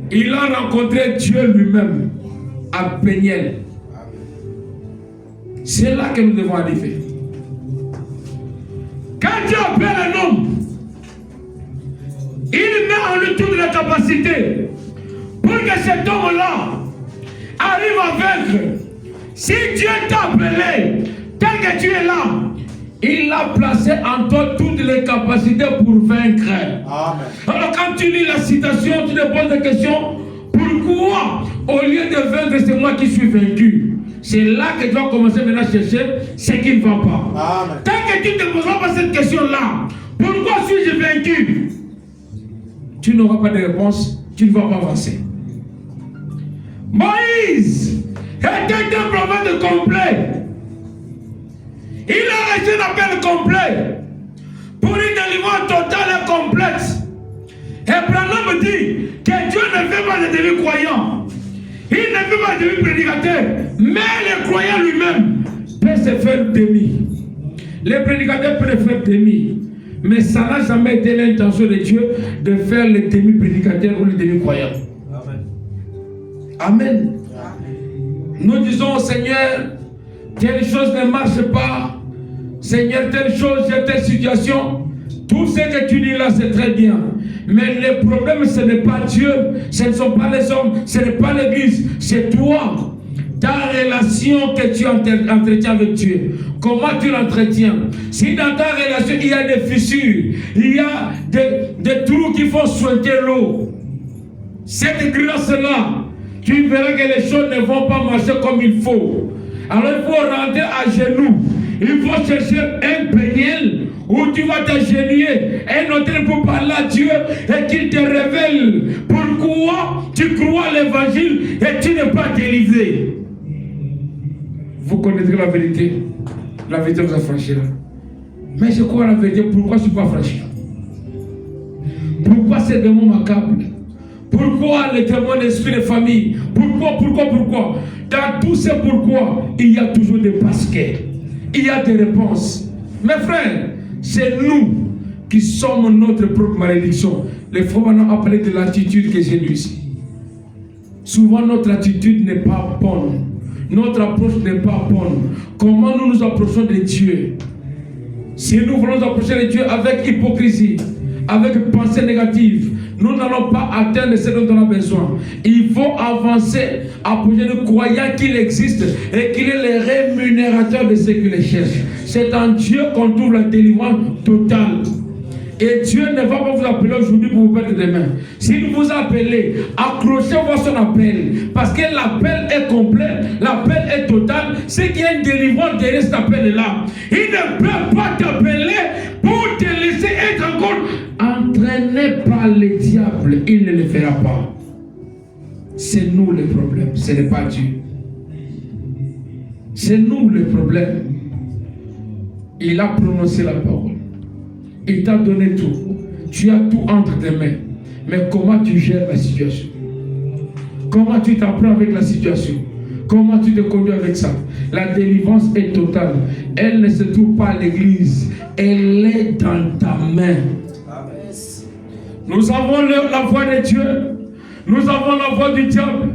il a rencontré Dieu lui-même à Péniel. C'est là que nous devons arriver. Quand Dieu appelle un homme, il met en lui toute la capacité pour que cet homme-là arrive à vaincre. Si Dieu t'a appelé, tel que tu es là, Il a placé en toi toutes les capacités pour vaincre. Amen. Alors quand tu lis la citation, tu te poses la question, pourquoi au lieu de vaincre, c'est moi qui suis vaincu? C'est là que tu vas commencer maintenant à chercher ce qui ne va pas. Amen. Tant que tu ne te poseras pas cette question-là, pourquoi suis-je vaincu? Tu n'auras pas de réponse, tu ne vas pas avancer. Moïse était un prophète complet. Il a reçu un appel complet pour une délivrance totale et complète. Et Branham dit que Dieu ne fait pas de demi croyants. Il ne fait pas de demi prédicateur. Mais le croyant lui-même peut se faire demi. Les prédicateurs peuvent faire demi. Mais ça n'a jamais été l'intention de Dieu de faire les demi prédicateurs ou les demi croyants. Amen. Amen. Nous disons au Seigneur, telle chose ne marche pas. Seigneur, telle chose, telle situation. Tout ce que tu dis là, c'est très bien. Mais le problème, ce n'est pas Dieu, ce ne sont pas les hommes, ce n'est pas l'église, c'est toi. Ta relation que tu entretiens avec Dieu. Comment tu l'entretiens? Si dans ta relation, il y a des fissures, il y a des trous qui font souhaiter l'eau. Cette grâce-là, tu verras que les choses ne vont pas marcher comme il faut. Alors il faut rentrer à genoux. Il faut chercher un péniel où tu vas t'agenouiller, un autre pour parler à Dieu et qu'il te révèle pourquoi tu crois l'évangile et tu n'es pas délivré. Vous connaîtrez la vérité. La vérité vous affranchira. Mais je crois la vérité. Pourquoi je ne suis pas affranchi? Pourquoi ces démons m'accablent? Pourquoi les démons d'esprit de famille? Pourquoi? Dans tout ce pourquoi, il y a toujours des parce que. Il y a des réponses. Mes frères, c'est nous qui sommes notre propre malédiction. Les frères m'ont appelé de l'attitude que j'ai eue ici. Souvent, notre attitude n'est pas bonne. Notre approche n'est pas bonne. Comment nous nous approchons de Dieu? Si nous voulons nous approcher de Dieu avec hypocrisie, avec pensée négative, nous n'allons pas atteindre ce dont on a besoin. Il faut avancer à projet de croyant qu'il existe et qu'il est le rémunérateur de ceux qui le cherchent. C'est en Dieu qu'on trouve la délivrance totale. Et Dieu ne va pas vous appeler aujourd'hui pour vous perdre demain. S'il vous appelle, accrochez-vous à son appel. Parce que l'appel est complet, l'appel est total. C'est qu'il y a une délivrance derrière cet appel-là. Il ne peut pas t'appeler pour te laisser être encore entraîné par le diable. Il ne le fera pas. C'est nous le problème, ce n'est pas Dieu. C'est nous le problème. Il a prononcé la parole. Il t'a donné tout. Tu as tout entre tes mains. Mais comment tu gères la situation? Comment tu t'apprends avec la situation? Comment tu te conduis avec ça? La délivrance est totale. Elle ne se trouve pas à l'église. Elle est dans ta main. Nous avons la voix de Dieu. Nous avons la voix du diable.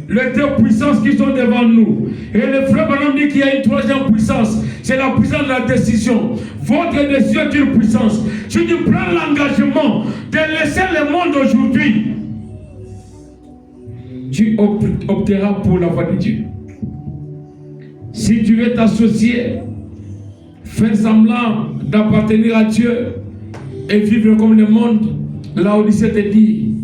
Les deux puissances qui sont devant nous. Et le frère Branham dit qu'il y a une troisième puissance. C'est la puissance de la décision. Votre décision est une puissance. Si tu prends l'engagement de laisser le monde aujourd'hui, tu opteras pour la voie de Dieu. Si tu veux t'associer, faire semblant d'appartenir à Dieu et vivre comme le monde, là où Odyssée te dit,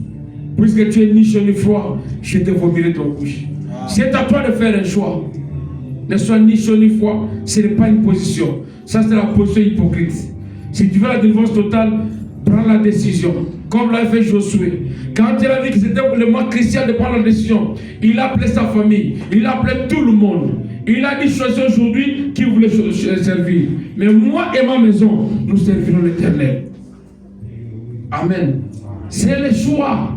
puisque tu es ni chaud ni froid, je te vomirai ton bouche. C'est à toi de faire un choix. Ne sois ni chaud ni froid, ce n'est pas une position. Ça, c'est la position hypocrite. Si tu veux la délivrance totale, prends la décision. Comme l'a fait Josué. Quand il a dit que c'était pour le mois chrétien de prendre la décision, il a appelé sa famille, il a appelé tout le monde. Il a dit choisir aujourd'hui qui voulait servir. Mais moi et ma maison, nous servirons l'Éternel. Amen. C'est le choix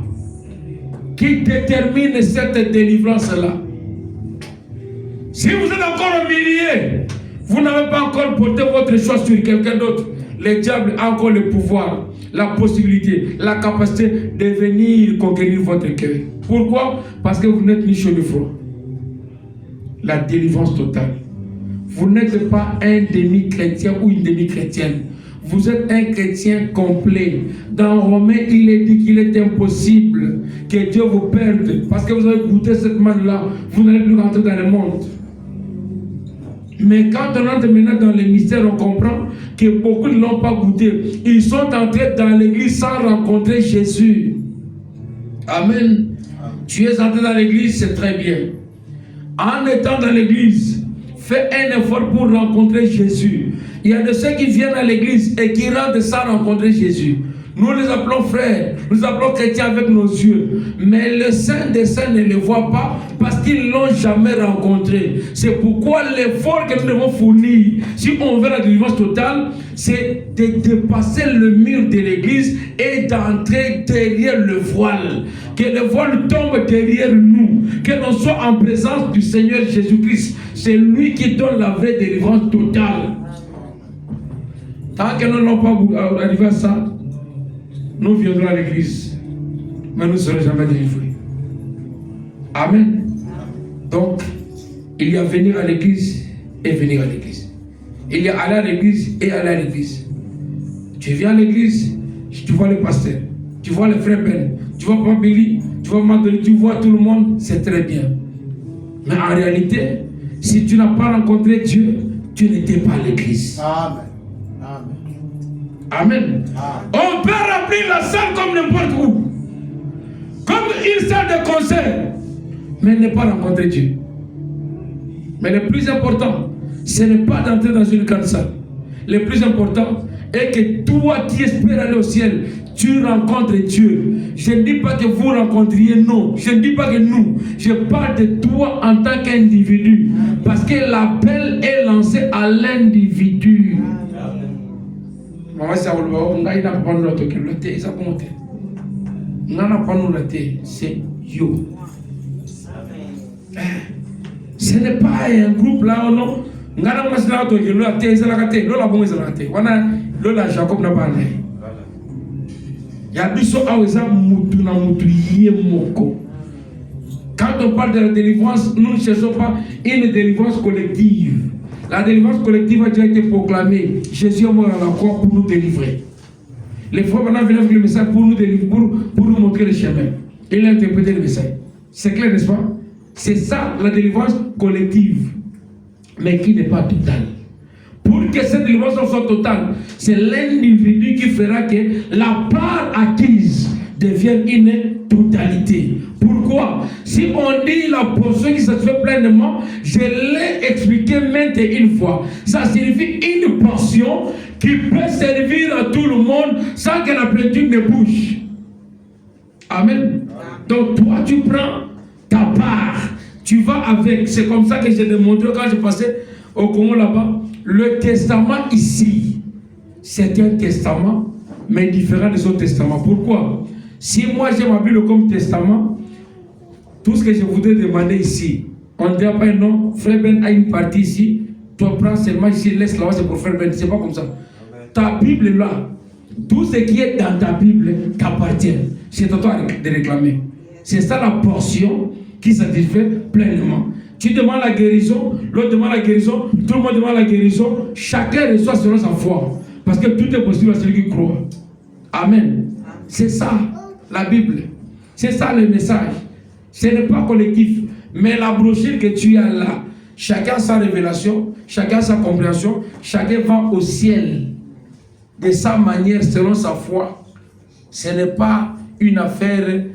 qui détermine cette délivrance-là. Si vous êtes encore au milieu, vous n'avez pas encore porté votre choix sur quelqu'un d'autre. Le diable a encore le pouvoir, la possibilité, la capacité de venir conquérir votre cœur. Pourquoi? Parce que vous n'êtes ni chaud ni froid. La délivrance totale. Vous n'êtes pas un demi-chrétien ou une demi-chrétienne. Vous êtes un chrétien complet. Dans Romains, il est dit qu'il est impossible que Dieu vous perde. Parce que vous avez goûté cette manne-là, vous n'allez plus rentrer dans le monde. Mais quand on entre maintenant dans les mystères, on comprend que beaucoup ne l'ont pas goûté. Ils sont entrés dans l'église sans rencontrer Jésus. Amen. Tu es entré dans l'église, c'est très bien. En étant dans l'église, fais un effort pour rencontrer Jésus. Il y a de ceux qui viennent à l'église et qui rentrent sans rencontrer Jésus. Nous les appelons frères, nous les appelons chrétiens avec nos yeux. Mais le Saint des Saints ne les voit pas parce qu'ils ne l'ont jamais rencontré. C'est pourquoi l'effort que nous devons fournir, si on veut la délivrance totale, c'est de dépasser le mur de l'église et d'entrer derrière le voile. Que le voile tombe derrière nous. Que l'on soit en présence du Seigneur Jésus-Christ. C'est lui qui donne la vraie délivrance totale. Tant que nous n'allons pas arrivé à ça, nous viendrons à l'église, mais nous ne serons jamais délivrés. Amen. Donc, il y a venir à l'église et venir à l'église. Il y a aller à l'église et aller à l'église. Tu viens à l'église, tu vois le pasteur, tu vois le frère Ben, tu vois Papa Billy, tu vois Madeleine, tu vois tout le monde, c'est très bien. Mais en réalité, si tu n'as pas rencontré Dieu, tu n'étais pas à l'église. Amen. Amen. Amen. On peut remplir la salle comme n'importe où. Comme une salle de concert. Mais ne pas rencontrer Dieu. Mais le plus important, ce n'est pas d'entrer dans une grande salle. Le plus important est que toi qui espères aller au ciel, tu rencontres Dieu. Je ne dis pas que vous rencontriez, non. Je ne dis pas que nous. Je parle de toi en tant qu'individu. Parce que l'appel est lancé à l'individu. C'est yo. Ce n'est pas un groupe là, non. Quand on parle de la délivrance, nous ne cherchons pas une délivrance collective. La délivrance collective a déjà été proclamée. Jésus est mort à la croix pour nous délivrer. Les frères maintenant viennent avec le message pour nous délivrer, pour nous montrer le chemin. Il a interprété le message. C'est clair, n'est-ce pas? C'est ça la délivrance collective, mais qui n'est pas totale. Pour que cette délivrance soit totale, c'est l'individu qui fera que la part acquise devienne une totalité. Pourquoi? Si on dit la portion qui se fait pleinement, je l'ai expliqué maintes et une fois. Ça signifie une portion qui peut servir à tout le monde sans que la plénitude ne bouge. Amen. Donc toi tu prends ta part, tu vas avec. C'est comme ça que j'ai démontré quand je passais au Congo là-bas. Le testament ici, c'est un testament, mais différent des autres testaments. Pourquoi? Si moi j'ai ma Bible comme testament, tout ce que je voudrais demander ici, on ne dit pas non, frère Ben a une partie ici, toi prends seulement ici, laisse là-bas, c'est pour frère Ben, c'est pas comme ça. Ta Bible là, tout ce qui est dans ta Bible t'appartient. C'est à toi de réclamer. C'est ça la portion qui satisfait pleinement. Tu demandes la guérison, l'autre demande la guérison, tout le monde demande la guérison, chacun reçoit selon sa foi. Parce que tout est possible à celui qui croit. Amen. C'est ça la Bible. C'est ça le message. Ce n'est pas collectif. Mais la brochure que tu as là, chacun sa révélation, chacun sa compréhension, chacun va au ciel de sa manière, selon sa foi. Ce n'est pas une affaire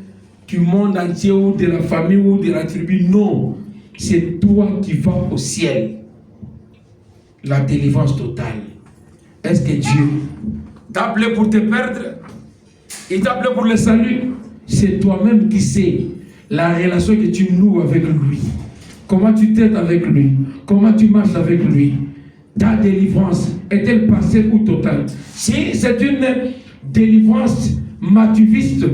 du monde entier ou de la famille ou de la tribu. Non. C'est toi qui vas au ciel. La délivrance totale. Est-ce que Dieu t'a appelé pour te perdre? Il t'a appelé pour le salut? C'est toi-même qui sais la relation que tu noues avec lui. Comment tu t'aides avec lui? Comment tu marches avec lui? Ta délivrance est-elle partielle ou totale? Si c'est une délivrance mativiste,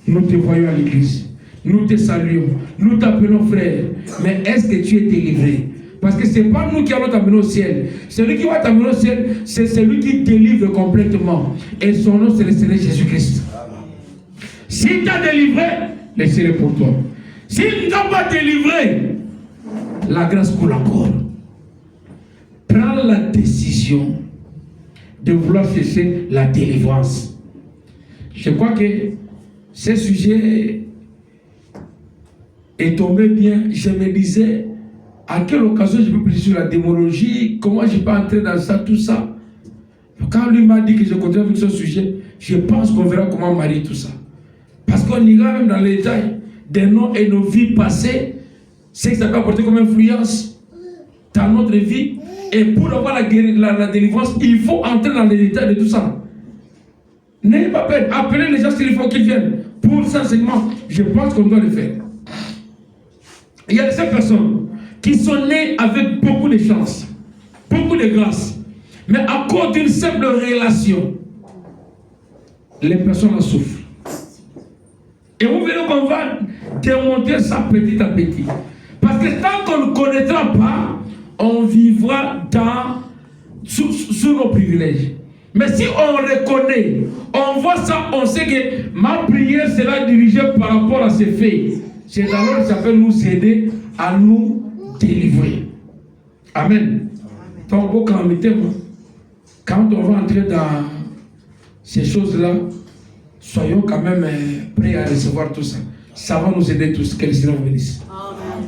nous te voyons à l'église. Nous te saluons, nous t'appelons frère. Mais est-ce que tu es délivré? Parce que ce n'est pas nous qui allons t'amener au ciel. Celui qui va t'amener au ciel, c'est celui qui délivre complètement. Et son nom, c'est le Seigneur Jésus-Christ. S'il t'a délivré, le ciel est pour toi. S'il ne t'a pas délivré, la grâce coule encore. Prends la décision de vouloir chercher la délivrance. Je crois que ce sujet est tombé bien. Je me disais, À quelle occasion je peux prier sur la démonologie? Comment je peux entrer dans ça, tout ça? Quand lui m'a dit que je continue avec ce sujet, je pense qu'on verra comment marier tout ça. Parce qu'on ira même dans les détails des noms et nos vies passées, ce que ça peut apporter comme influence dans notre vie. Et pour avoir la délivrance, il faut entrer dans les détails de tout ça. N'ayez pas peur, appelez les gens s'il faut qu'ils viennent. Pour cet enseignement, je pense qu'on doit le faire. Il y a ces personnes qui sont nées avec beaucoup de chance, beaucoup de grâce. Mais à cause d'une simple relation, les personnes en souffrent. Et vous verrez qu'on va démonter ça petit à petit. Parce que tant qu'on ne connaîtra pas, on vivra sous nos privilèges. Mais si on reconnaît, on voit ça, on sait que ma prière sera dirigée par rapport à ces faits. C'est alors que ça peut nous aider à nous délivrer. Amen. Donc, quand on va entrer dans ces choses-là, soyons quand même prêts à recevoir tout ça. Ça va nous aider tous. Que le Seigneur vous bénisse. Amen.